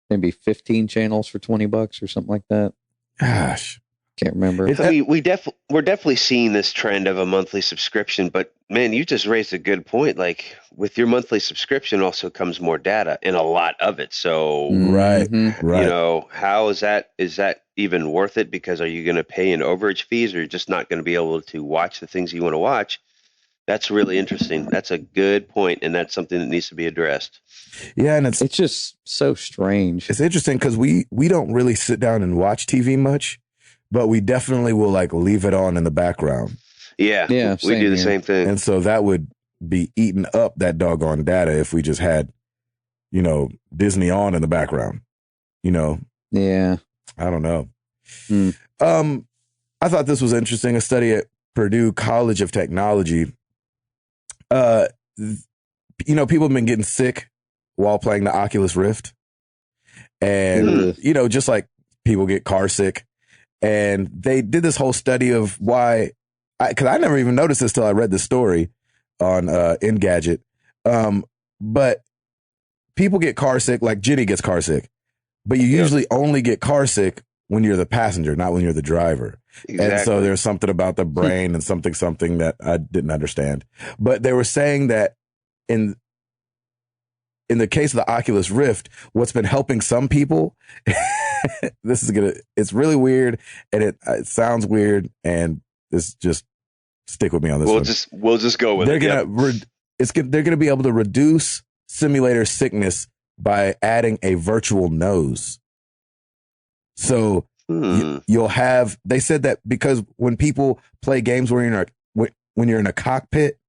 maybe 15 channels for $20 or something like that. Gosh. Can't remember. I mean, we're definitely seeing this trend of a monthly subscription, but man, you just raised a good point. Like with your monthly subscription also comes more data and a lot of it. So, right. You know, how is that even worth it? Because are you going to pay an overage fees or you're just not going to be able to watch the things you want to watch? That's really interesting. That's a good point, and that's something that needs to be addressed. Yeah, and it's just so strange. It's interesting because we don't really sit down and watch TV much. But we definitely will like leave it on in the background. Yeah, we do the same thing. And so that would be eating up that doggone data if we just had, you know, Disney on in the background, you know? Yeah. I don't know. I thought this was interesting. A study at Purdue College of Technology. You know, people have been getting sick while playing the Oculus Rift. And, you know, just like people get car sick. And they did this whole study of why, because I never even noticed this till I read the story on Engadget. But people get car sick, like Jenny gets car sick, but you usually only get car sick when you're the passenger, not when you're the driver. Exactly. And so there's something about the brain and something that I didn't understand. But they were saying that in the case of the Oculus Rift, what's been helping some people, it's really weird and it sounds weird, and this just stick with me on this one. We'll just go with it. They're going to be able to reduce simulator sickness by adding a virtual nose. So you'll have, they said that because when people play games when you're in a cockpit,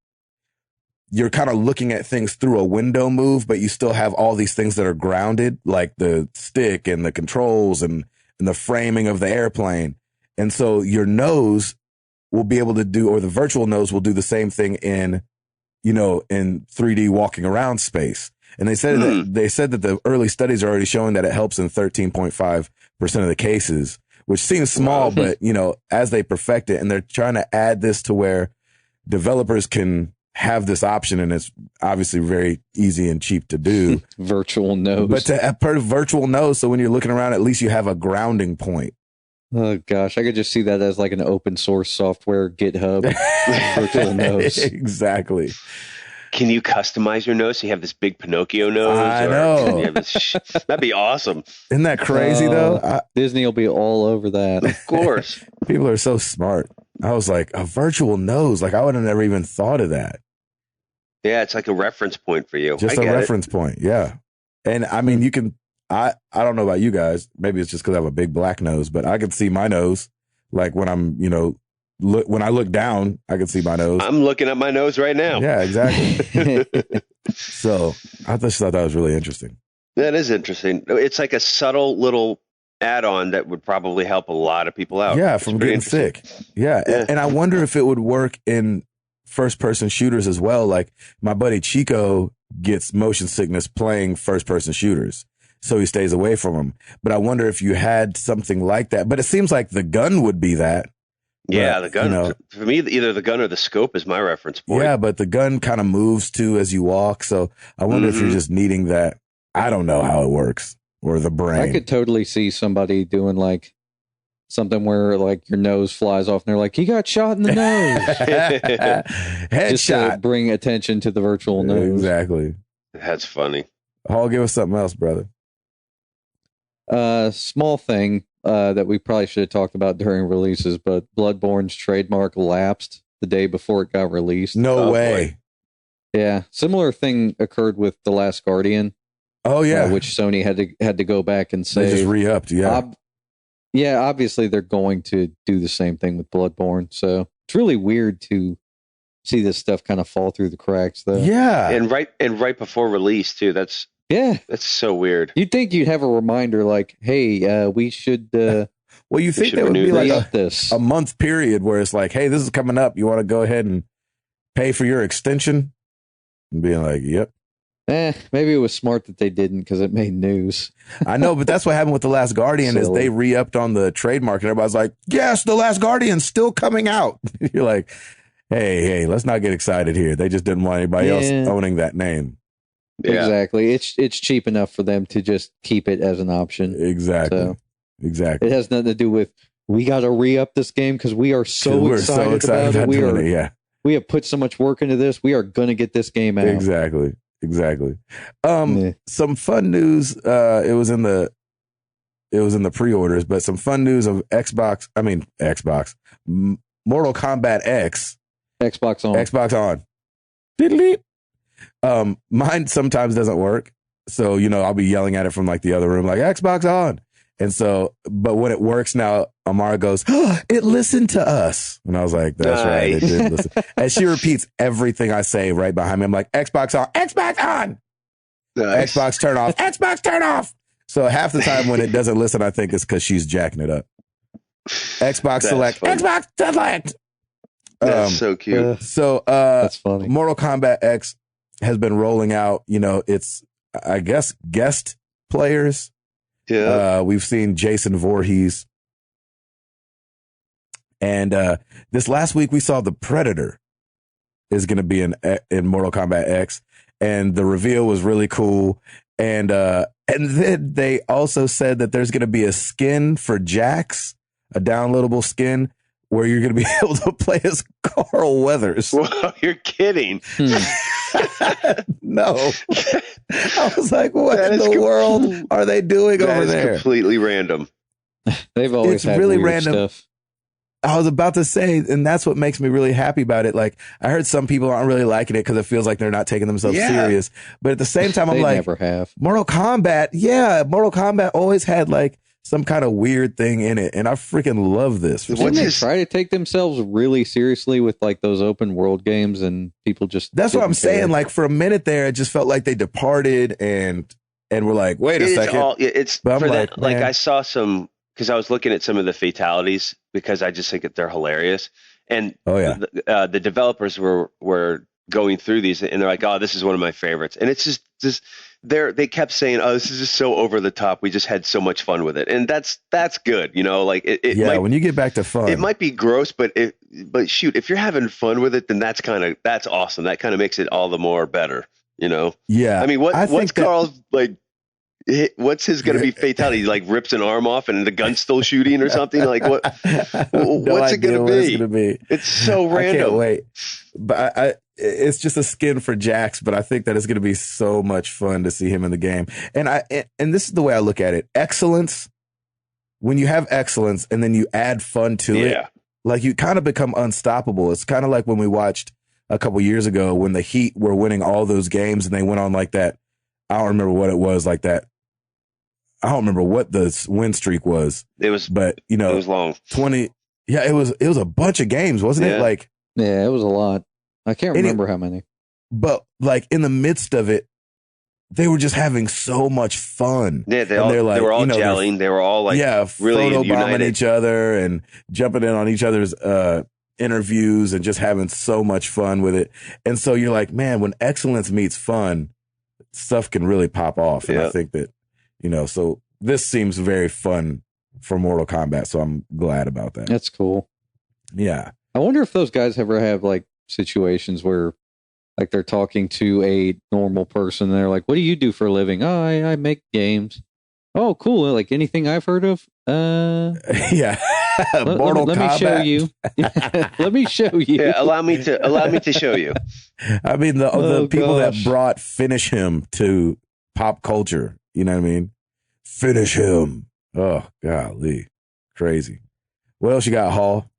you're kind of looking at things through a window move, but you still have all these things that are grounded, like the stick and the controls and the framing of the airplane. And so your nose will be able to do, or the virtual nose will do the same thing in 3D walking around space. And they said that the early studies are already showing that it helps in 13.5% of the cases, which seems small, but you know, as they perfect it, and they're trying to add this to where developers can have this option, and it's obviously very easy and cheap to do. Virtual nose. But to per virtual nose, so when you're looking around, at least you have a grounding point. Oh gosh, I could just see that as like an open source software GitHub virtual nose. Exactly. Can you customize your nose so you have this big Pinocchio nose? I know. That'd be awesome. Isn't that crazy though? Disney will be all over that. Of course. People are so smart. I was like, a virtual nose? Like I would have never even thought of that. Yeah, it's like a reference point for you. Just a reference point, yeah. And I mean, you can, I don't know about you guys. Maybe it's just because I have a big black nose, but I can see my nose. Like when I'm, when I look down, I can see my nose. I'm looking at my nose right now. Yeah, exactly. So I just thought that was really interesting. That is interesting. It's like a subtle little add-on that would probably help a lot of people out. Yeah, from getting sick. Yeah. And I wonder if it would work in first-person shooters as well. Like my buddy Chico gets motion sickness playing first-person shooters, so he stays away from them. But I wonder if you had something like that. But it seems like the gun would be that. Yeah, the gun. For me, either the gun or the scope is my reference point. Yeah, but the gun kind of moves too as you walk. So I wonder if you're just needing that. I don't know how it works, or the brain. I could totally see somebody doing like something where like your nose flies off and they're like, he got shot in the nose. Headshot. Just to bring attention to the virtual nose. Exactly. That's funny. Hall, give us something else, brother. Small thing that we probably should have talked about during releases, but Bloodborne's trademark lapsed the day before it got released. No way. Boy. Yeah. Similar thing occurred with The Last Guardian. Oh yeah, which Sony had to go back and say they just re-upped. Yeah, yeah. Obviously, they're going to do the same thing with Bloodborne. So it's really weird to see this stuff kind of fall through the cracks, though. Yeah, and right before release too. That's so weird. You'd think you'd have a reminder like, "Hey, we should." Well, you think there would be like a month period where it's like, "Hey, this is coming up. You want to go ahead and pay for your extension?" And being like, "Yep." Maybe it was smart that they didn't because it made news. I know, but that's what happened with The Last Guardian is they re-upped on the trademark and everybody's like, yes, The Last Guardian's still coming out. You're like, hey, let's not get excited here. They just didn't want anybody else owning that name. Yeah. Exactly. It's cheap enough for them to just keep it as an option. Exactly. So exactly. It has nothing to do with we got to re-up this game because we are so excited about it. We have put so much work into this. We are going to get this game out. Exactly. Some fun news. It was in the pre-orders, but some fun news of Xbox. Mortal Kombat X. Xbox on. Mine sometimes doesn't work, so I'll be yelling at it from like the other room, like Xbox on. And so, but when it works now, Amara goes, oh, it listened to us. And I was like, that's right. It did listen. And she repeats everything I say right behind me. I'm like, Xbox on, Xbox on, Xbox turn off, Xbox turn off. So half the time when it doesn't listen, I think it's because she's jacking it up. Xbox select, Xbox select. That's so cute. That's funny. Mortal Kombat X has been rolling out, it's, I guess, guest players. Yeah. We've seen Jason Voorhees. And this last week we saw the Predator is going to be in Mortal Kombat X, and the reveal was really cool. And then they also said that there's going to be a skin for Jax, a downloadable skin where you're going to be able to play as Carl Weathers. Whoa, you're kidding. No. I was like, what in the world are they doing over there? That is completely random. They've always had really weird random stuff. I was about to say, and that's what makes me really happy about it. Like, I heard some people aren't really liking it because it feels like they're not taking themselves serious. But at the same time, I'm like, never have. Mortal Kombat always had like some kind of weird thing in it, and I freaking love this. Wouldn't they try to take themselves really seriously with like those open world games, and people just that's what I'm saying. Like for a minute there, it just felt like they departed and we're like, wait a second. It's but for that. Like I saw some because I was looking at some of the fatalities because I just think that they're hilarious, and the developers were going through these, and they're like, oh, this is one of my favorites, and it's just. They kept saying, "Oh, this is just so over the top. We just had so much fun with it," and that's good, Like it when you get back to fun, it might be gross, but shoot, if you're having fun with it, then that's awesome. That kind of makes it all the more better, Yeah, I mean, what's Carl's like? What's his going to be fatality? Like rips an arm off and the gun's still shooting or something? Like what? What's it going to be? It's so random. I can't wait, but it's just a skin for Jax, but I think that it's going to be so much fun to see him in the game. And this is the way I look at it. Excellence, when you have excellence and then you add fun to it, like you kind of become unstoppable. It's kind of like when we watched a couple years ago when the Heat were winning all those games and they went on like that. I don't remember what it was like that. I don't remember what the win streak was. It was, but it was long. 20. Yeah, it was a bunch of games, wasn't it? Like, yeah, it was a lot. I can't remember how many. But like in the midst of it, they were just having so much fun. Yeah, they were all gelling. They were all like, really photobombing each other and jumping in on each other's interviews and just having so much fun with it. And so you're like, man, when excellence meets fun, stuff can really pop off. And I think that, so this seems very fun for Mortal Kombat. So I'm glad about that. That's cool. Yeah. I wonder if those guys ever have like situations where like they're talking to a normal person and they're like, what do you do for a living? Oh, I make games. Oh, cool. Like anything I've heard of? Yeah. Mortal Kombat. Let me show you. Let me show you. Yeah, allow me to show you. I mean, the people that brought Finish Him to pop culture, you know what I mean? Finish Him. Oh, golly. Crazy. What else you got, Hall?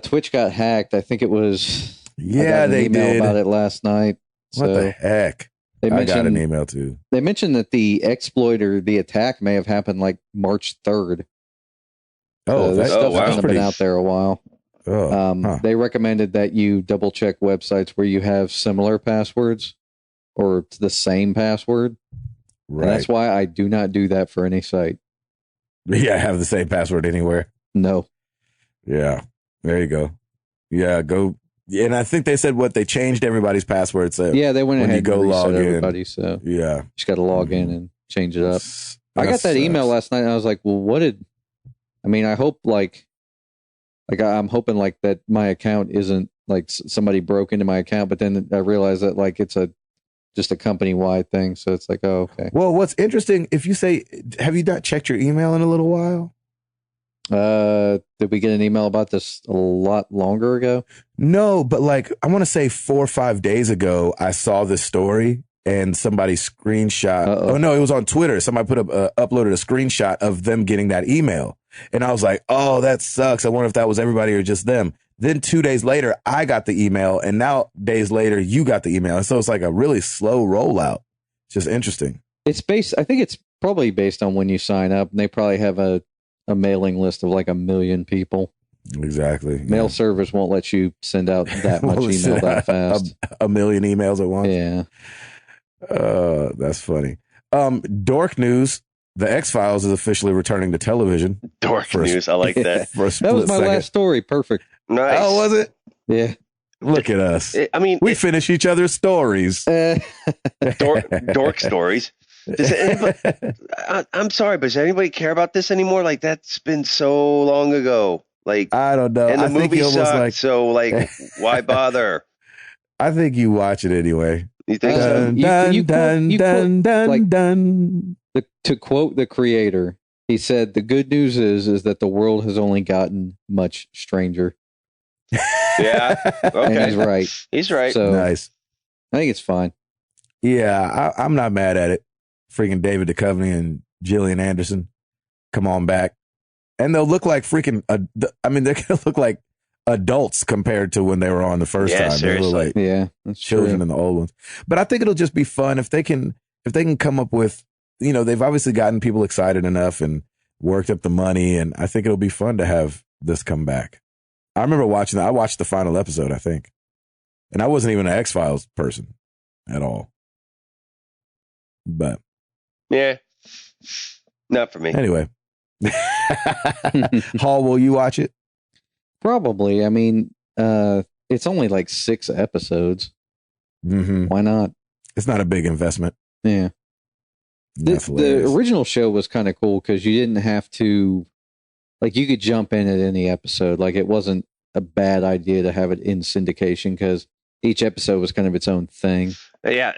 Twitch got hacked. I think it was. Yeah, they email did about it last night. What the heck? I got an email too. They mentioned that the exploit or the attack may have happened like March 3rd. Oh, this stuff wow. has been out there a while. They recommended that you double check websites where you have similar passwords or the same password. Right. And that's why I do not do that for any site. Yeah, have the same password anywhere. No. Yeah, there you go. Yeah, go. And I think they said they changed everybody's password. So yeah, they went ahead and go reset log everybody. In. So yeah, just got to log in and change it up. I got that email last night, and I was like, "Well, I hope I'm hoping like that my account isn't like somebody broke into my account." But then I realized that like it's just a company wide thing. So it's like, oh, okay. Well, what's interesting if you say, have you not checked your email in a little while? Did we get an email about this a lot longer ago? No, but like I want to say 4 or 5 days ago, I saw this story and somebody screenshot. Oh no, it was on Twitter. Somebody uploaded a screenshot of them getting that email, and I was like, oh, that sucks. I wonder if that was everybody or just them. Then 2 days later, I got the email, and now days later, you got the email. And so it's like a really slow rollout. It's just interesting. I think it's probably based on when you sign up, and they probably have a mailing list of like 1 million people. Exactly. Mail servers won't let you send out that much email that fast. 1 million emails at once. Yeah. That's funny. Dork news. The X-Files is officially returning to television. Dork news. I like that. That was my last story. Perfect. Nice. Oh, was it? Yeah. Look at us. We finish each other's stories. Dork stories. I'm sorry, but does anybody care about this anymore? Like, that's been so long ago. Like, I don't know. And the movie sucked, so like, why bother? I think you watch it anyway. You think so? To quote the creator, he said, "The good news is that the world has only gotten much stranger." Yeah. Okay. And he's right. He's right. So, nice. I think it's fine. Yeah, I'm not mad at it. Freaking David Duchovny and Gillian Anderson, come on back, and they'll look like freaking. They're gonna look like adults compared to when they were on the first time. Seriously. They were like that's children true. in the old ones. But I think it'll just be fun if they can come up with. They've obviously gotten people excited enough and worked up the money, and I think it'll be fun to have this come back. I remember watching that. I watched the final episode, I think, and I wasn't even an X-Files person at all. But yeah, not for me. Anyway, Hall, will you watch it? Probably. I mean, it's only like 6 episodes. Mm-hmm. Why not? It's not a big investment. Yeah. The original show was kind of cool because you didn't have to, like, you could jump in at any episode. Like, it wasn't a bad idea to have it in syndication because each episode was kind of its own thing. Yeah,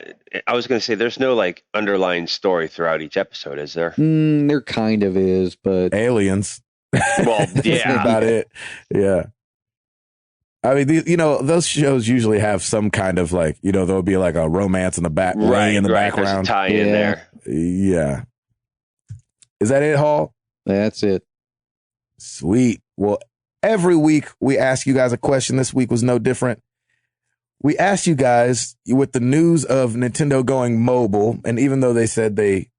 I was going to say there's no like underlying story throughout each episode, is there? There kind of is, but aliens. Well, yeah, that's about it. Yeah. I mean, those shows usually have some kind of like, there'll be like a romance in the background. There's a tie in there. Yeah. Is that it, Hall? That's it. Sweet. Well, every week we ask you guys a question. This week was no different. We asked you guys with the news of Nintendo going mobile, and even though they said they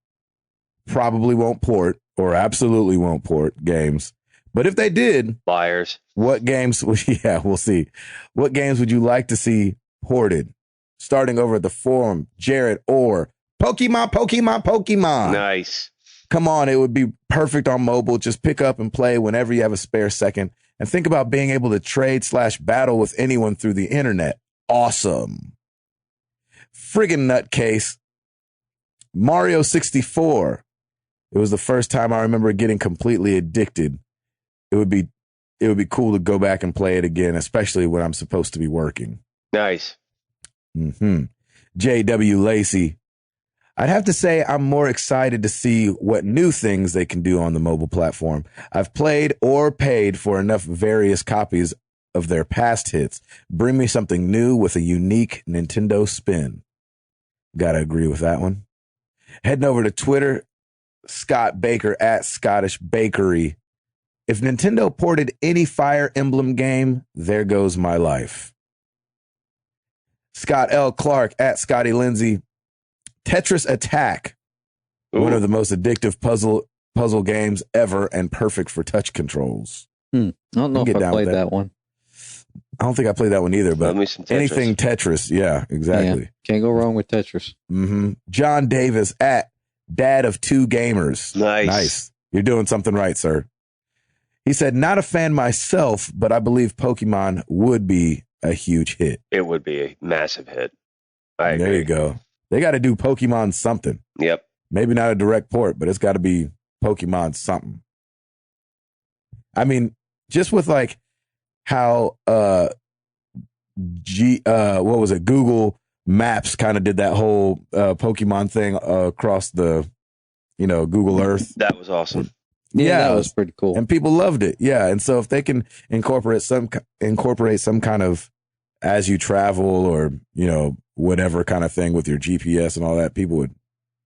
probably won't port or absolutely won't port games, but if they did, liars. What games? Yeah, we'll see. What games would you like to see ported? Starting over at the forum, Jared or Pokemon. Nice. Come on, it would be perfect on mobile. Just pick up and play whenever you have a spare second, and think about being able to trade/battle with anyone through the internet. Awesome. Friggin' nutcase. Mario 64. It was the first time I remember getting completely addicted. It would be cool to go back and play it again, especially when I'm supposed to be working. Nice. J.W. Lacey. I'd have to say I'm more excited to see what new things they can do on the mobile platform. I've played or paid for enough various copies of their past hits. Bring me something new with a unique Nintendo spin. Gotta agree with that one. Heading over to Twitter, Scott Baker at Scottish Bakery. If Nintendo ported any Fire Emblem game, there goes my life. Scott L. Clark at Scotty Lindsay. Tetris Attack, one of the most addictive puzzle games ever and perfect for touch controls. I don't know if I played that one. I don't think I played that one either, but anything Tetris. Yeah, exactly. Yeah, can't go wrong with Tetris. Mm-hmm. John Davis at Dad of Two Gamers. Nice. You're doing something right, sir. He said, not a fan myself, but I believe Pokemon would be a huge hit. It would be a massive hit. I agree. There you go. They got to do Pokemon something. Yep. Maybe not a direct port, but it's got to be Pokemon something. I mean, just with like how Google Maps kind of did that whole Pokemon thing across the, Google Earth. That was awesome. Yeah, that was pretty cool. And people loved it. Yeah. And so if they can incorporate some kind of as you travel or, whatever kind of thing with your GPS and all that, people would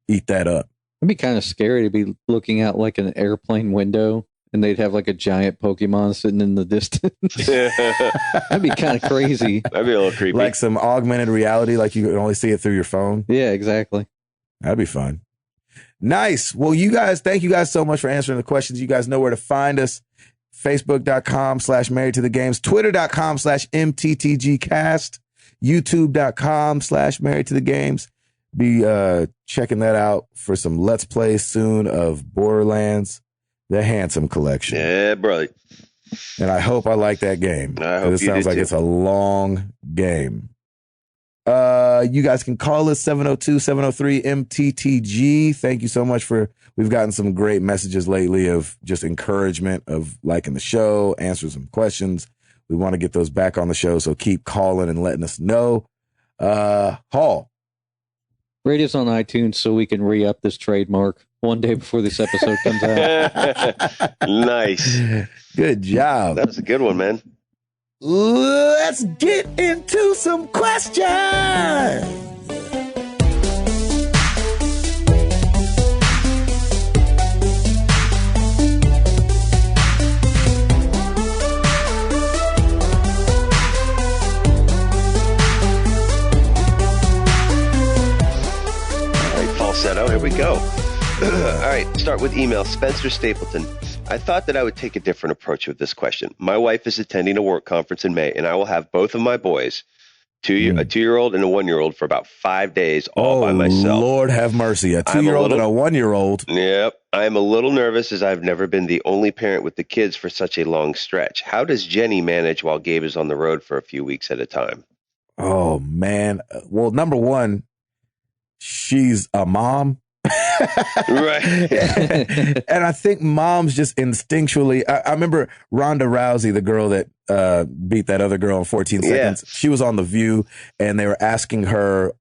eat that up. It'd be kind of scary to be looking out like an airplane window and they'd have like a giant Pokemon sitting in the distance. That'd be kind of crazy. That'd be a little creepy. Like some augmented reality, like you can only see it through your phone. Yeah, exactly. That'd be fun. Nice. Well, thank you guys so much for answering the questions. You guys know where to find us. Facebook.com/married to the games, Twitter.com/MTTGcast, YouTube.com/married to the games. Be checking that out for some Let's Play soon of Borderlands, the Handsome Collection. Yeah, brother. And I hope I like that game. I hope it sounds like it's a long game. You guys can call us 702-703-MTTG. Thank you so much we've gotten some great messages lately of just encouragement of liking the show, answering some questions. We want to get those back on the show, so keep calling and letting us know. Hall. Rate us on iTunes so we can re-up this trademark one day before this episode comes out. Nice. Good job. That was a good one, man. Let's get into some questions. Falsetto. Here we go. All right, start with email. Spencer Stapleton. I thought that I would take a different approach with this question. My wife is attending a work conference in May, and I will have both of my boys, a 2-year-old and a 1-year-old, for about 5 days all by myself. Lord have mercy. A 2-year-old and a 1-year-old. Yep. I'm a little nervous as I've never been the only parent with the kids for such a long stretch. How does Jenny manage while Gabe is on the road for a few weeks at a time? Oh, man. Well, number one, she's a mom. Right. And I think moms just instinctually, I remember Ronda Rousey, the girl that beat that other girl in 14 seconds. Yeah. She was on The View and they were asking her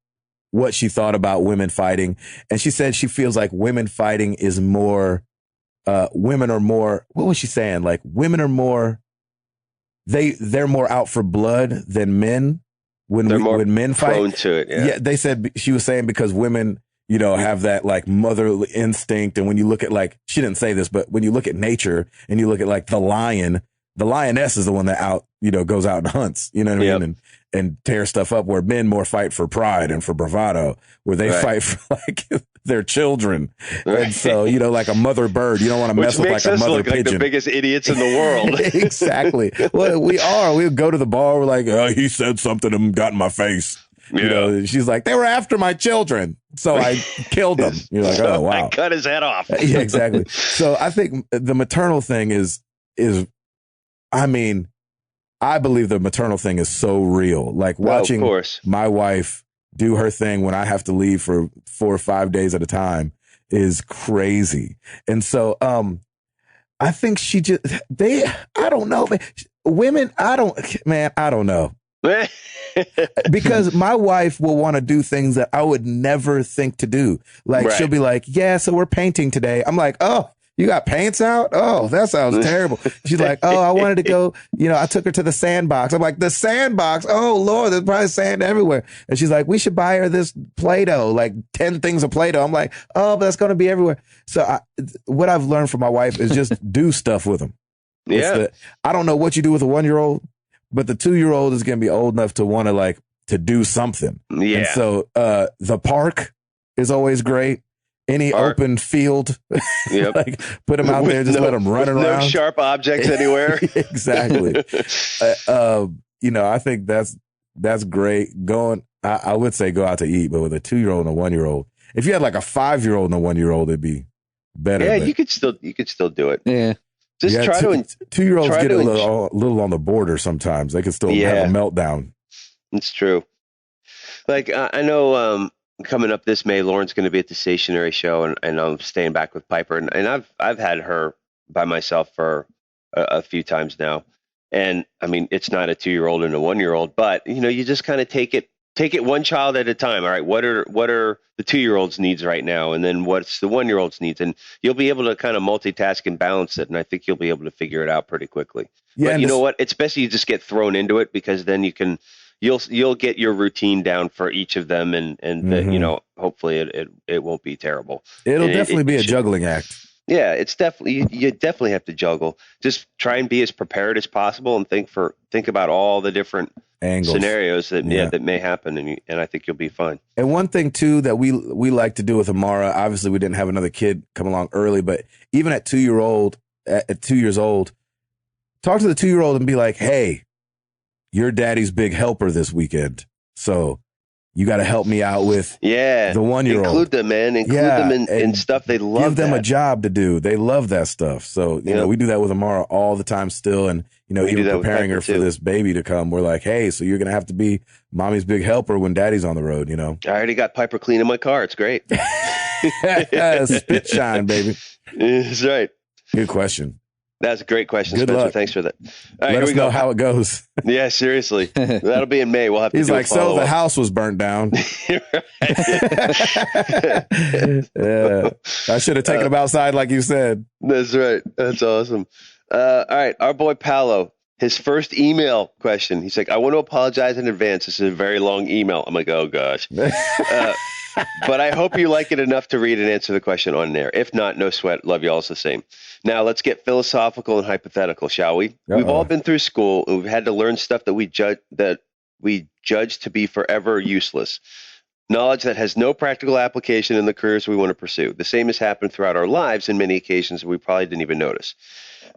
what she thought about women fighting. And she said she feels like women fighting is more, women are more, what was she saying? Like women are more, they're more out for blood than men when men fight. Prone to it, yeah. Yeah, they said, she was saying because women, have that like motherly instinct. And when you look at she didn't say this, but when you look at nature and you look at like the lioness is the one that goes out and hunts, you know what I mean? And tear stuff up, where men more fight for pride and for bravado, where they fight for like their children. Right. And so, like a mother bird, you don't want to mess with like a mother pigeon. Like the biggest idiots in the world. Exactly. Well, we go to the bar. We're like, oh, he said something and got in my face. She's like, they were after my children, so I killed them. You're like, oh, wow. I cut his head off. Yeah, exactly. So I think the maternal thing is, I believe the maternal thing is so real. Like watching my wife do her thing when I have to leave for 4 or 5 days at a time is crazy. And so, I think I don't know. Women, I don't know. Because my wife will want to do things that I would never think to do. Like she'll be like, yeah, so we're painting today. I'm like, oh, you got paints out? Oh, that sounds terrible. She's like, oh, I wanted to go, I took her to the sandbox. I'm like, the sandbox? Oh, Lord, there's probably sand everywhere. And she's like, we should buy her this Play-Doh, like 10 things of Play-Doh. I'm like, oh, but that's going to be everywhere. So what I've learned from my wife is just do stuff with them. Yeah. I don't know what you do with a 1-year-old, but the 2-year-old is going to be old enough to want to to do something. Yeah. And so, the park, is always great. Any open field, like put them out there, just let them run around. No sharp objects anywhere. Exactly. I think that's great. I would say go out to eat, but with a 2-year-old and a 1-year-old, if you had like a 5-year-old and a 1-year-old, it'd be better. Yeah, you could still do it. Yeah. Just try to. 2-year-olds get a little on the border sometimes. They can still have a meltdown. It's true. Like I know coming up this May, Lauren's going to be at the stationery show, and I'm staying back with Piper, and I've had her by myself for a few times now, and I mean it's not a 2-year-old and a 1-year-old, but you just kind of take it one child at a time. All right, what are the 2-year-old's needs right now, and then what's the 1-year-old's needs, and you'll be able to kind of multitask and balance it, and I think you'll be able to figure it out pretty quickly. Yeah, but you know what? It's best you just get thrown into it, because then you'll get your routine down for each of them, and hopefully it won't be terrible. It'll definitely be a juggling act. Yeah, you definitely have to juggle. Just try and be as prepared as possible, and think about all the different angles, scenarios that may happen, and I think you'll be fine. And one thing too that we like to do with Amara, obviously we didn't have another kid come along early, but even at 2 years old, talk to the 2-year-old and be like, hey, you're daddy's big helper this weekend, so you got to help me out with the 1-year-old. Include them, man. Include them in stuff they love. Give them a job to do. They love that stuff. So, we do that with Amara all the time still. And, even preparing her for this baby to come, we're like, hey, so you're going to have to be mommy's big helper when daddy's on the road, I already got Piper cleaning my car. It's great. Spit shine, baby. That's right. Good question. That's a great question, Good Spencer. luck. Thanks for that. All right, Let us know how it goes. Yeah, seriously. That'll be in May. We'll have to He's like, so the house was burnt down. I should have taken him outside like you said. That's right. That's awesome. All right, our boy Paolo, his first email question. He's like, I want to apologize in advance. This is a very long email. I'm like, oh, gosh. But I hope you like it enough to read and answer the question on there. If not, no sweat. Love you all the same. Now, let's get philosophical and hypothetical, shall we? We've all been through school, and we've had to learn stuff that we judge to be forever useless. Knowledge that has no practical application in the careers we want to pursue. The same has happened throughout our lives in many occasions we probably didn't even notice.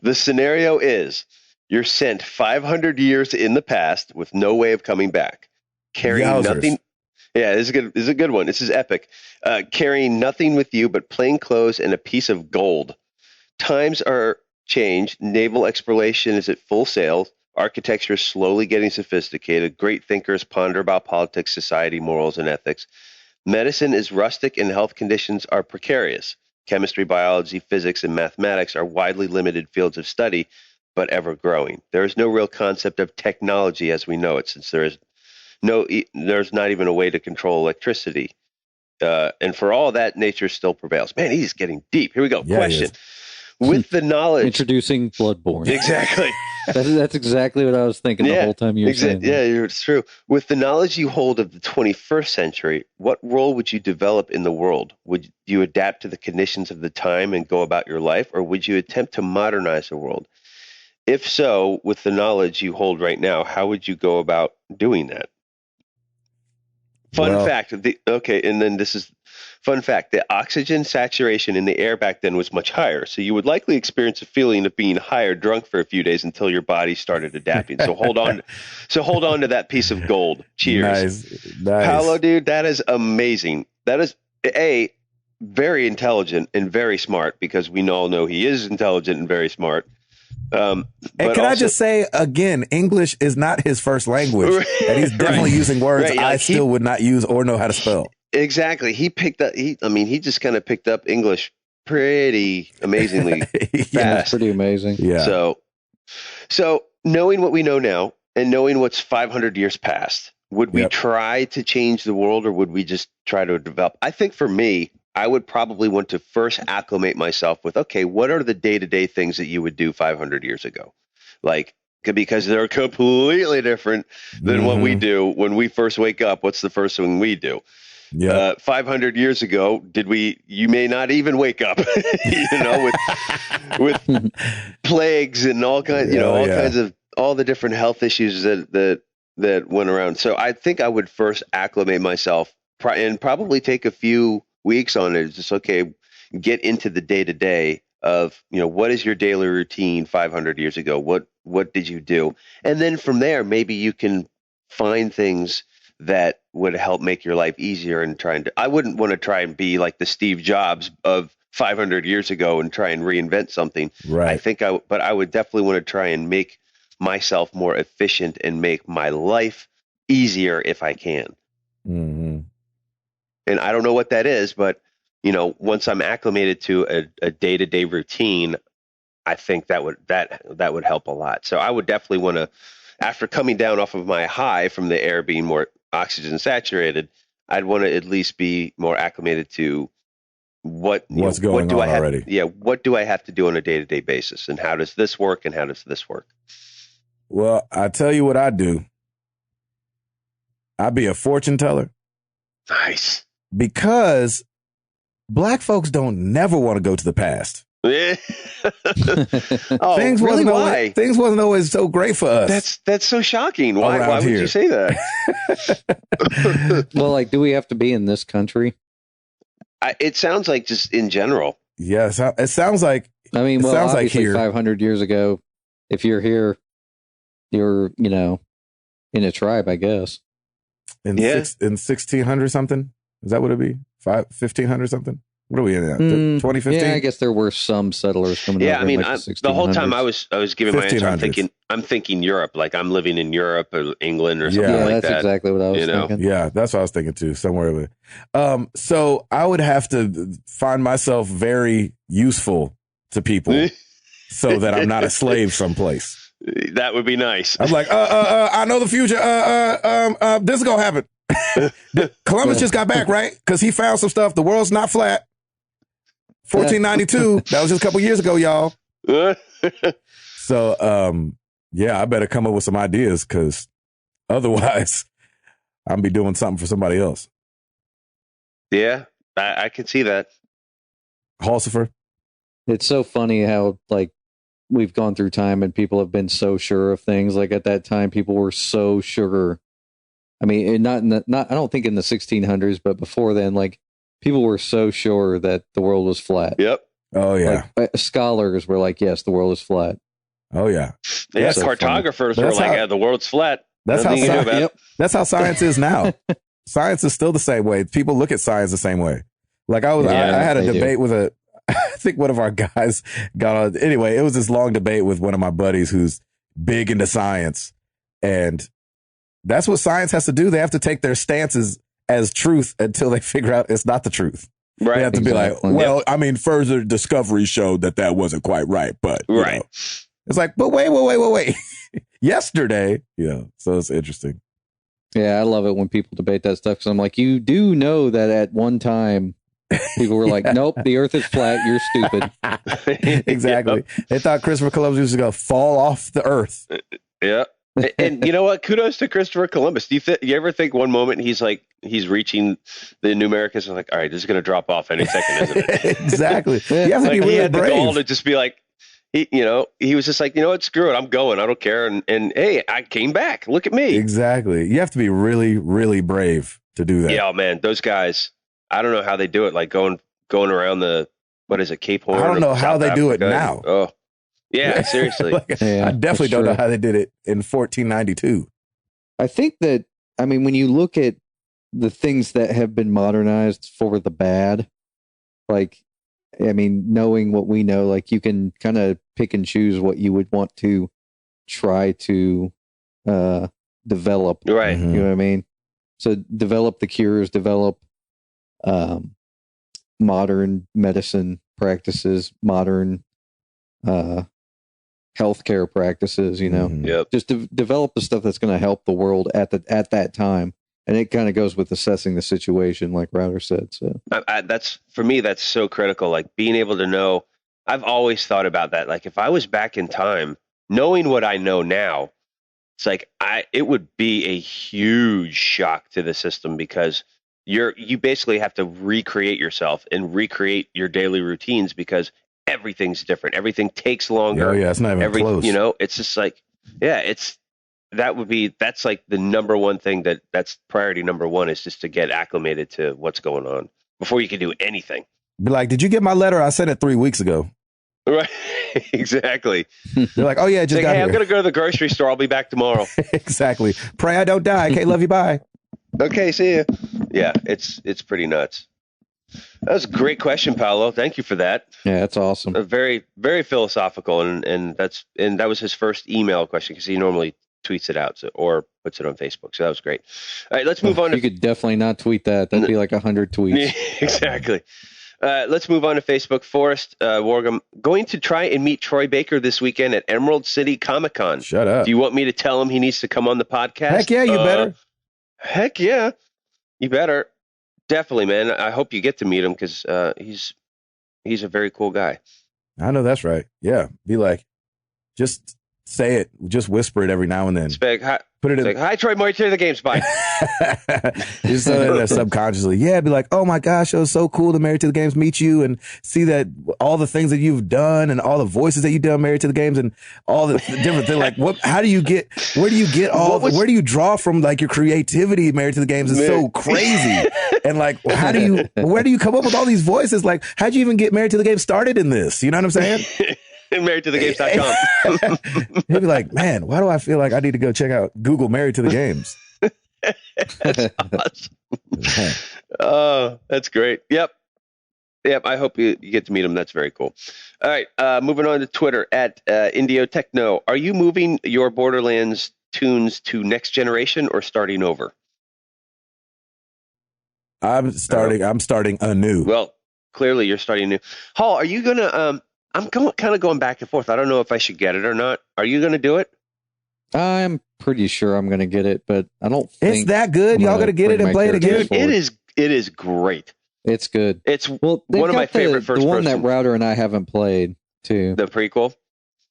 The scenario is you're sent 500 years in the past with no way of coming back, carrying nothing. Yeah, this is a good one. This is epic. Carrying nothing with you but plain clothes and a piece of gold. Times are changed. Naval exploration is at full sail. Architecture is slowly getting sophisticated. Great thinkers ponder about politics, society, morals, and ethics. Medicine is rustic and health conditions are precarious. Chemistry, biology, physics, and mathematics are widely limited fields of study, but ever growing. There is no real concept of technology as we know it, since there's not even a way to control electricity. And for all that, nature still prevails. Man, he's getting deep. Here we go. Yeah, question. With the knowledge... Introducing Bloodborne. Exactly. That's exactly what I was thinking the whole time you were saying that. Yeah, it's true. With the knowledge you hold of the 21st century, what role would you develop in the world? Would you adapt to the conditions of the time and go about your life, or would you attempt to modernize the world? If so, with the knowledge you hold right now, how would you go about doing that? Fun fact. And then this is fun fact. The oxygen saturation in the air back then was much higher. So you would likely experience a feeling of being high or drunk for a few days until your body started adapting. So hold on to that piece of gold. Cheers. Nice. Paolo, dude, that is amazing. That is very intelligent and very smart, because we all know he is intelligent and very smart. And can I just say again, English is not his first language, and he's definitely using words I still would not use or know how to spell. Exactly. He just kind of picked up English pretty amazingly fast. Pretty amazing. Yeah. So knowing what we know now and knowing what's 500 years past, would we try to change the world, or would we just try to develop? I think for me, I would probably want to first acclimate myself with, okay, what are the day-to-day things that you would do 500 years ago? Like, because they're completely different than what we do when we first wake up. What's the first thing we do? 500 years ago, you may not even wake up, with plagues and all kinds, kinds of, all the different health issues that went around. So I think I would first acclimate myself and probably take a few weeks on it. It's just, okay, get into the day to day of, what is your daily routine 500 years ago? What did you do? And then from there, maybe you can find things that would help make your life easier. And I wouldn't want to try and be like the Steve Jobs of 500 years ago and try and reinvent something. Right. But I would definitely want to try and make myself more efficient and make my life easier if I can. Mm-hmm. And I don't know what that is, but once I'm acclimated to a day-to-day routine, I think that would help a lot. So I would definitely want to, after coming down off of my high from the air being more oxygen saturated, I'd want to at least be more acclimated to what's going on already. Yeah, what do I have to do on a day-to-day basis, and how does this work, and how does this work? Well, I tell you what I do. I'd be a fortune teller. Nice. Because Black folks don't never want to go to the past. Things wasn't always so great for us. That's so shocking. Why would you say that? Well, like, do we have to be in this country? It sounds like just in general. Yes, it sounds like. I mean, well, obviously, like 500 years ago, if you're here, you're in a tribe, I guess. In 1600 something, is that what it'd be? 1500 something. What are we in at? 2015? Yeah, I guess there were some settlers coming. Yeah, over I mean, the whole time I was giving my answer. I'm thinking Europe, like I'm living in Europe or England or something like that. Yeah, that's exactly what I was thinking. Yeah, that's what I was thinking too. Somewhere. So I would have to find myself very useful to people, so that I'm not a slave someplace. That would be nice. I'm like, I know the future. This is gonna happen. Columbus just got back, right? Because he found some stuff. The world's not flat. 1492. That was just a couple years ago, y'all. So, I better come up with some ideas, because otherwise I'll be doing something for somebody else. Yeah, I can see that. Halsifer. It's so funny how, like, we've gone through time and people have been so sure of things. Like, at that time, people were so sure. I mean, I don't think in the 1600s, but before then, like, people were so sure that the world was flat. Yep. Oh, yeah. Like, scholars were like, yes, the world is flat. Oh, yeah. Yeah, cartographers were like, the world's flat. That's how science is now. Science is still the same way. People look at science the same way. Like, I had a debate with I think one of our guys got on. Anyway, it was this long debate with one of my buddies who's big into science. And that's what science has to do. They have to take their stances as truth until they figure out it's not the truth. Right. They have to be like, well, I mean, further discovery showed that wasn't quite right. But right. It's like, but wait. Yesterday, so it's interesting. Yeah, I love it when people debate that stuff, because I'm like, you do know that at one time people were like, nope, the earth is flat, you're stupid. Exactly. They thought Christopher Columbus was going to fall off the earth. Yeah. And you know what? Kudos to Christopher Columbus. Do you ever think one moment he's reaching the New Americas and like, all right, this is going to drop off any second, isn't it? Exactly. You have to be really he had brave. The goal to just be like, he was just like, you know what, screw it, I'm going, I don't care, and hey, I came back. Look at me. Exactly. You have to be really, really brave to do that. Yeah, man, those guys, I don't know how they do it. Like going around the Cape Horn. I don't know how they do it now. Oh, yeah, seriously. I definitely don't know how they did it in 1492. I think that, I mean, when you look at the things that have been modernized for the bad, like, I mean, knowing what we know, like, you can kind of pick and choose what you would want to try to develop. Right. You know what I mean? So develop the cures, develop modern medicine practices, modern healthcare practices, Yep. just develop the stuff that's going to help the world at that time. And it kind of goes with assessing the situation, like Router said. So that's, for me, that's so critical. Like, being able to know, I've always thought about that. Like, if I was back in time, knowing what I know now, it's like, it would be a huge shock to the system, because you basically have to recreate yourself and recreate your daily routines, because everything's different. Everything takes longer. Oh yeah, it's not even close. It's just like, yeah, that's like the number one thing that's priority number one, is just to get acclimated to what's going on. before you can do anything. Be like, did you get my letter? I sent it 3 weeks ago. Right. Exactly. They're like, oh yeah, just got hey, here. I'm going to go to the grocery store. I'll be back tomorrow. Exactly. Pray I don't die. Okay, love you. Bye. Okay, see you. Yeah, it's pretty nuts. That was a great question, Paolo. Thank you for that. Yeah, that's awesome. Very, very philosophical, and that was his first email question because he normally tweets it out or puts it on Facebook. So that was great. All right, let's move on. You could definitely not tweet that. That'd be like 100 tweets. Exactly. Let's move on to Facebook. Forrest Wargam, going to try and meet Troy Baker this weekend at Emerald City Comic Con. Shut up. Do you want me to tell him he needs to come on the podcast? Heck yeah, you better. Heck yeah, you better. Definitely, man. I hope you get to meet him because he's a very cool guy. I know that's right. Yeah. Be like, just say it. Just whisper it every now and then. Put it in. Hi, Troy. More to the games. Bye. Just so that subconsciously. Yeah. Be like, oh my gosh, it was so cool to Married to the Games meet you and see that all the things that you've done and all the voices that you've done Married to the Games and all the different things. Like, where do you draw from like your creativity Married to the Games is so crazy. And like, where do you come up with all these voices? Like, how'd you even get Married to the Games started in this? You know what I'm saying? MarriedToTheGames.com. He'd be like, man, why do I feel like I need to go check out Google Married to the Games? That's awesome. Oh, that's great. Yep. I hope you get to meet him. That's very cool. All right. Moving on to Twitter at Indio Techno. Are you moving your Borderlands tunes to next generation or starting over? I'm starting anew. Well, clearly you're starting new. Hall, are you gonna? I'm kind of going back and forth. I don't know if I should get it or not. Are you going to do it? I'm pretty sure I'm going to get it, but I don't think it's that good. Y'all going to get it and play it again? Dude, it is great. It's good. It's one of my favorite first person. The one that Router and I haven't played too. The prequel?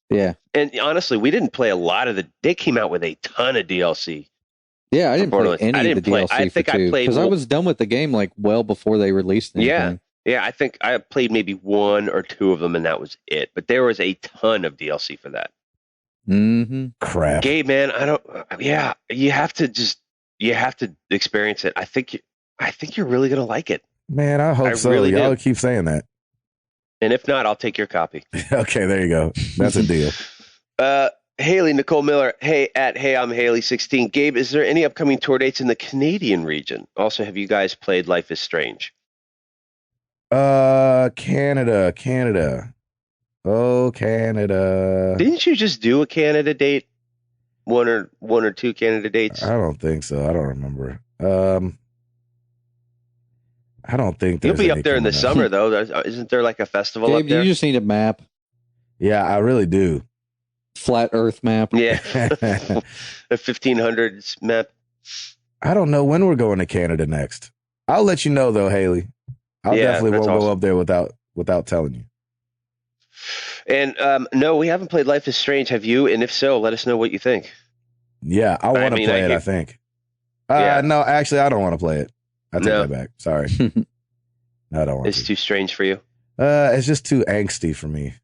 Yeah. And honestly, we didn't play a lot of they came out with a ton of DLC. Yeah, I didn't play any of the DLC I think I played because I was done with the game like well before they released anything. Yeah, I think I played maybe one or two of them, and that was it. But there was a ton of DLC for that. Mm-hmm. Crap, Gabe, man, you have to experience it. I think you're really gonna like it. Man, I hope so. Really Y'all keep saying that. And if not, I'll take your copy. Okay, there you go. That's a deal. Haley Nicole Miller. Hey, I'm Haley 16. Gabe, is there any upcoming tour dates in the Canadian region? Also, have you guys played Life is Strange? Canada. Oh, Canada. Didn't you just do a Canada date? One or two Canada dates? I don't think so. I don't remember. I don't think you'll be up there in the summer though. Isn't there like a festival Gabe, up there? You just need a map. Yeah, I really do. Flat Earth map. Yeah, a 1500s map. I don't know when we're going to Canada next. I'll let you know though, Haley. I definitely won't go up there without telling you. And no, we haven't played Life is Strange. Have you? And if so, let us know what you think. Yeah, I want to play it, I think. No, actually, I don't want to play it. I take that back. Sorry. No, I don't want It's too strange for you? It's just too angsty for me.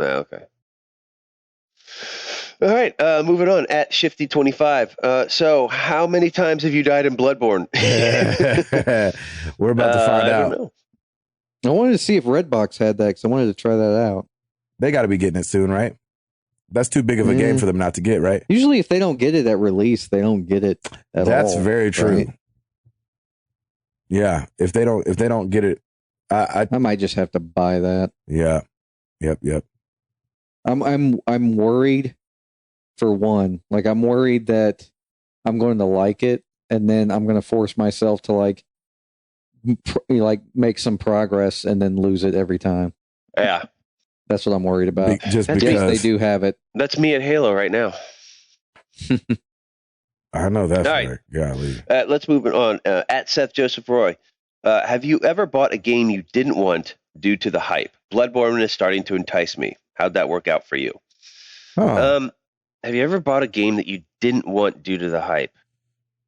Oh, okay. All right, moving on at Shifty25. So how many times have you died in Bloodborne? We're about to find out. I don't know. I wanted to see if Redbox had that because I wanted to try that out. They got to be getting it soon, right? That's too big of a game for them not to get, right? Usually if they don't get it at release, they don't get it at all. That's very true. Right? Yeah, if they don't get it, I might just have to buy that. Yeah. Yep. I'm worried for one. Like I'm worried that I'm going to like it and then I'm going to force myself to like make some progress and then lose it every time. Yeah. That's what I'm worried about. Just because they do have it. That's me at Halo right now. I know that's right. Golly. Let's move on. At Seth Joseph Roy, have you ever bought a game you didn't want due to the hype? Bloodborne is starting to entice me. How'd that work out for you? Oh. Have you ever bought a game that you didn't want due to the hype?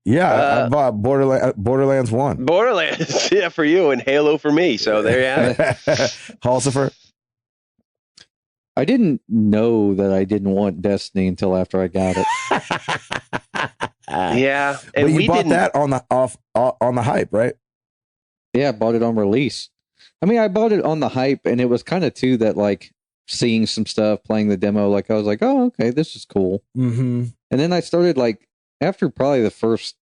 Yeah, I bought Borderlands 1. Borderlands, yeah, for you, and Halo for me. So there you have it. Halsifer? I didn't know that I didn't want Destiny until after I got it. Yeah, and but you bought that on the hype, right? Yeah, I bought it on release. I mean, I bought it on the hype, and it was kind of too that like seeing some stuff, playing the demo. Like I was like, oh, okay, this is cool. Mm-hmm. And then I started like after probably the first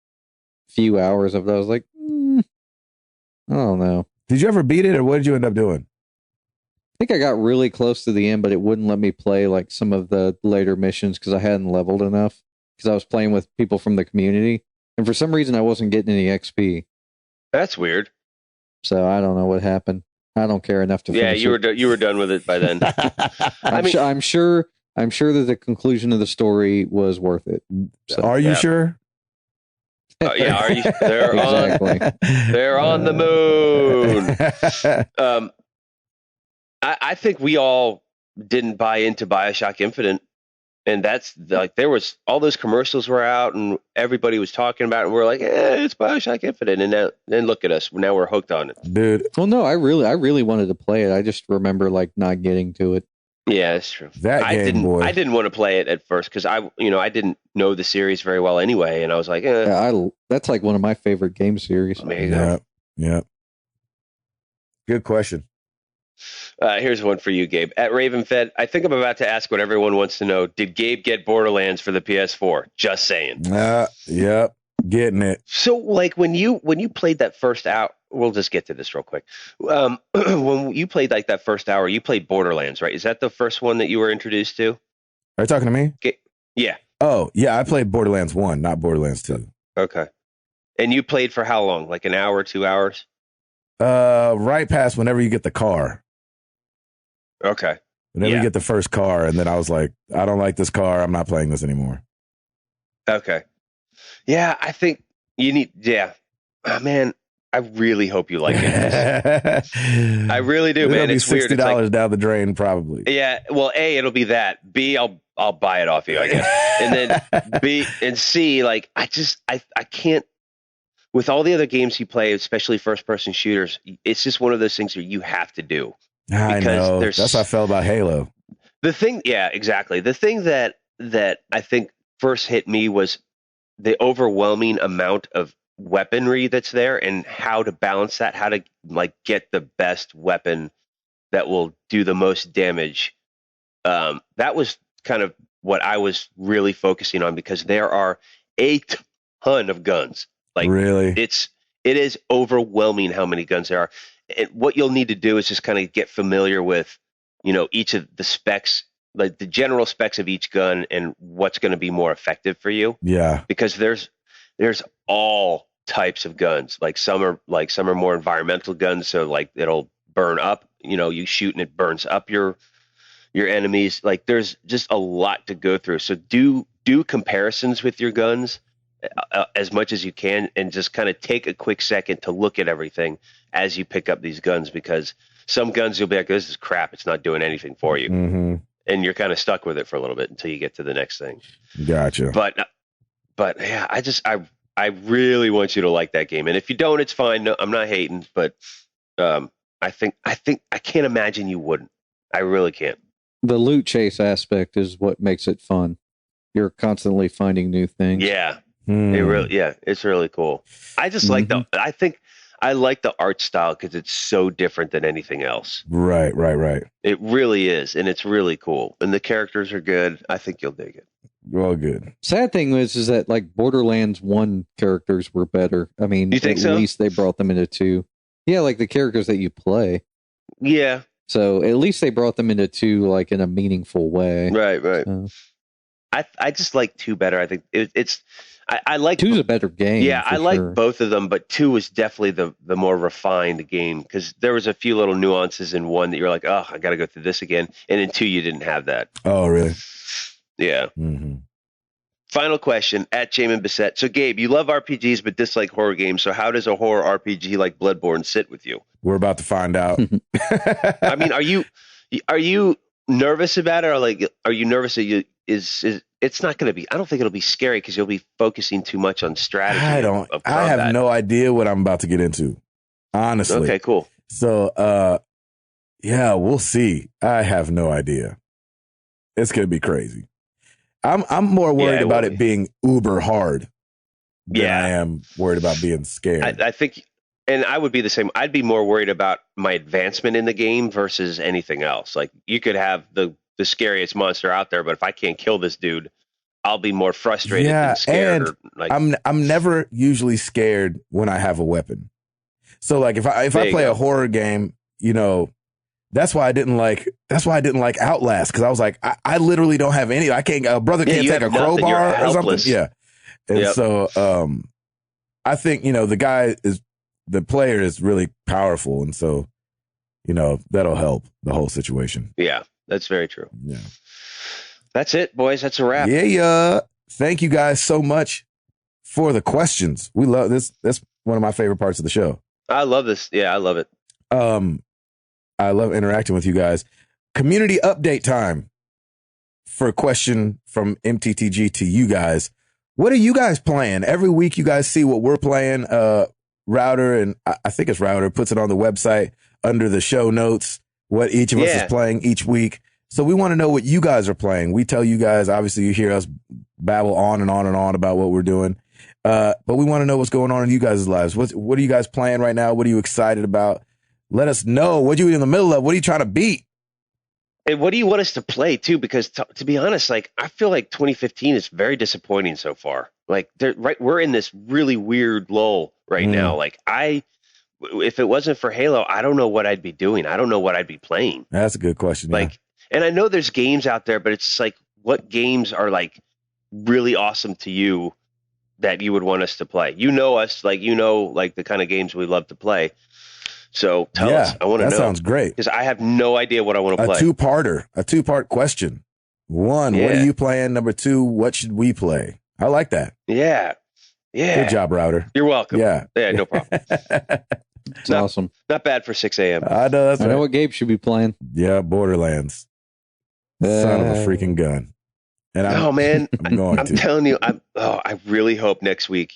few hours of it, I was like, I don't know. Did you ever beat it, or what did you end up doing? I think I got really close to the end, but it wouldn't let me play like some of the later missions because I hadn't leveled enough because I was playing with people from the community. And for some reason, I wasn't getting any XP. That's weird. So I don't know what happened. I don't care enough to finish it. You were done with it by then. I'm sure that the conclusion of the story was worth it. So, are you sure? Yeah, are you? They're on the moon. I think we all didn't buy into BioShock Infinite, and that's like there was all those commercials were out, and everybody was talking about it. And we're like, it's BioShock Infinite, and then look at us. Now we're hooked on it, dude. Well, no, I really wanted to play it. I just remember like not getting to it. Yeah, that's true. I didn't want to play it at first because I didn't know the series very well anyway, and I was like, that's like one of my favorite game series. There you go. Yeah. Good question. Here's one for you, Gabe. At RavenFed, I think I'm about to ask what everyone wants to know. Did Gabe get Borderlands for the PS4? Just saying. Yep, getting it. So, like, when you played that first hour, we'll just get to this real quick. When you played like that first hour, you played Borderlands, right? Is that the first one that you were introduced to? Are you talking to me? Yeah. Oh, yeah, I played Borderlands 1, not Borderlands 2. Okay. And you played for how long? Like an hour, 2 hours? Right past whenever you get the car. Okay. Whenever you get the first car, and then I was like, I don't like this car. I'm not playing this anymore. Okay. Yeah, I think you need. Yeah. Oh, man, I really hope you like it. I really do, man. It's weird. $60 like, down the drain, probably. Yeah. Well, A, it'll be that. B, I'll buy it off you, I guess. And then B and C, like I can't. With all the other games you play, especially first-person shooters, it's just one of those things that you have to do. I know. That's how I felt about Halo. The thing, yeah, exactly. The thing that I think first hit me was the overwhelming amount of weaponry that's there and how to balance that, how to like get the best weapon that will do the most damage. That was kind of what I was really focusing on because there are a ton of guns. Like really, it is overwhelming how many guns there are. And what you'll need to do is just kind of get familiar with, each of the specs, like the general specs of each gun and what's going to be more effective for you. Yeah. Because there's all types of guns. Like some are more environmental guns. So like it'll burn up, you shoot and it burns up your enemies. Like there's just a lot to go through. So do comparisons with your guns as much as you can and just kind of take a quick second to look at everything as you pick up these guns, because some guns you'll be like, this is crap. It's not doing anything for you. Mm-hmm. And you're kind of stuck with it for a little bit until you get to the next thing. Gotcha. But yeah, I really want you to like that game. And if you don't, it's fine. No, I'm not hating, but I can't imagine you wouldn't. I really can't. The loot chase aspect is what makes it fun. You're constantly finding new things. Yeah. It's really cool. I just like I like the art style because it's so different than anything else. Right. It really is, and it's really cool. And the characters are good. I think you'll dig it. Well, good. Sad thing is that like Borderlands 1 characters were better. I mean, you think at so? least they brought them into 2. Yeah, like the characters that you play. Yeah. So at least they brought them into 2 like in a meaningful way. Right. So. I just like 2 better. I think it's. I like 2's a better game. Yeah, I like both of them, but 2 was definitely the more refined game because there was a few little nuances in 1 that you're like, oh, I got to go through this again, and in 2 you didn't have that. Oh, really? Yeah. Mm-hmm. Final question at Jamin Bissett. So, Gabe, you love RPGs but dislike horror games. So, how does a horror RPG like Bloodborne sit with you? We're about to find out. I mean, are you nervous about it, or like, are you nervous that it's not going to be? I don't think it'll be scary because you'll be focusing too much on strategy. I have no idea what I'm about to get into. Honestly. Okay, cool. So, yeah, we'll see. I have no idea. It's going to be crazy. I'm more worried about it being uber hard than I am worried about being scared. I think And I would be the same. I'd be more worried about my advancement in the game versus anything else. Like, you could have the scariest monster out there, but if I can't kill this dude, I'll be more frustrated than scared. And I'm never usually scared when I have a weapon. So like if I play a horror game, you know, that's why I didn't like Outlast, because I was like, I literally don't have any. I can't. A brother can't take a crowbar or something. Yeah, and so I think, you know, the player is really powerful, and so, you know, that'll help the whole situation. Yeah, that's very true. Yeah, that's it, boys. That's a wrap. Yeah. Thank you guys so much for the questions. We love this. That's one of my favorite parts of the show. I love this. Yeah, I love it. I love interacting with you guys. Community update time for a question from MTTG to you guys. What are you guys playing? Every week you guys see what we're playing. Router, and I think it's Router, puts it on the website under the show notes, what each of us is playing each week. So we want to know what you guys are playing. We tell you guys, obviously you hear us babble on and on and on about what we're doing. But we want to know what's going on in you guys' lives. What are you guys playing right now? What are you excited about? Let us know. What are you in the middle of? What are you trying to beat? And what do you want us to play too? Because to be honest, like, I feel like 2015 is very disappointing so far. Like, we're in this really weird lull right now. Like, if it wasn't for Halo, I don't know what I'd be doing. I don't know what I'd be playing. That's a good question. Like, and I know there's games out there, but it's just like, what games are like really awesome to you that you would want us to play? You know us, like, the kind of games we love to play. So tell us. I want to know. That sounds great. Because I have no idea what I want to play. A two-part question. One, what are you playing? Number two, what should we play? I like that. Yeah. Good job, Router. You're welcome. Yeah, no problem. It's awesome. Not bad for 6 a.m. I know. I know what Gabe should be playing. Yeah, Borderlands. Son of a freaking gun. And I'm telling you, I really hope next week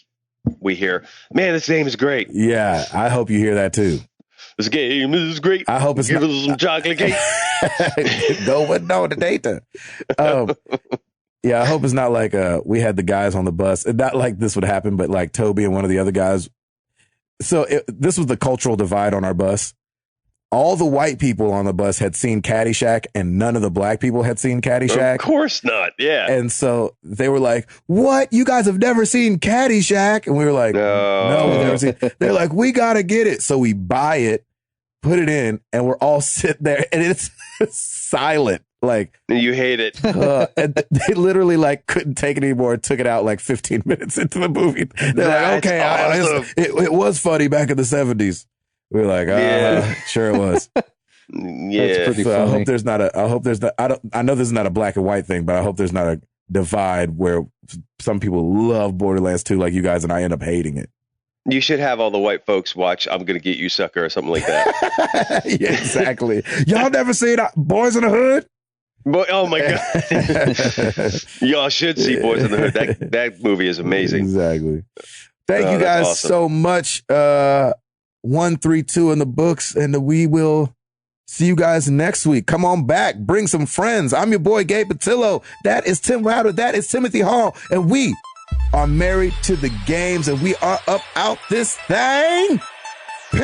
we hear, man, this game is great. Yeah, I hope you hear that too. This game is great. I hope it's Give us some chocolate cake. Go with the data. Yeah, I hope it's not like we had the guys on the bus. Not like this would happen, but like Toby and one of the other guys. So this was the cultural divide on our bus. All the white people on the bus had seen Caddyshack, and none of the black people had seen Caddyshack. Of course not. Yeah. And so they were like, "What? You guys have never seen Caddyshack?" And we were like, "No, we've never seen it." They're like, "We got to get it." So we buy it, put it in, and we're all sitting there, and it's silent. Like, you hate it. And they literally like couldn't take it anymore. Took it out like 15 minutes into the movie. They're like, "Okay, awesome. It was funny back in the 70s." We were like, sure it was. Yeah, that's pretty funny. I hope there's not. I know this is not a black and white thing, but I hope there's not a divide where some people love Borderlands 2 like you guys, and I end up hating it. You should have all the white folks watch "I'm Gonna Get You, Sucker" or something like that. Yeah, exactly. Y'all never seen Boys in the Hood? Oh my God! Y'all should see Boys in the Hood. That movie is amazing. Exactly. Thank you guys so much. 132 in the books, and we will see you guys next week. Come on back. Bring some friends. I'm your boy, Gabe Patillo. That is Tim Router. That is Timothy Hall. And we are married to the games, and we are up out this thing. Peace!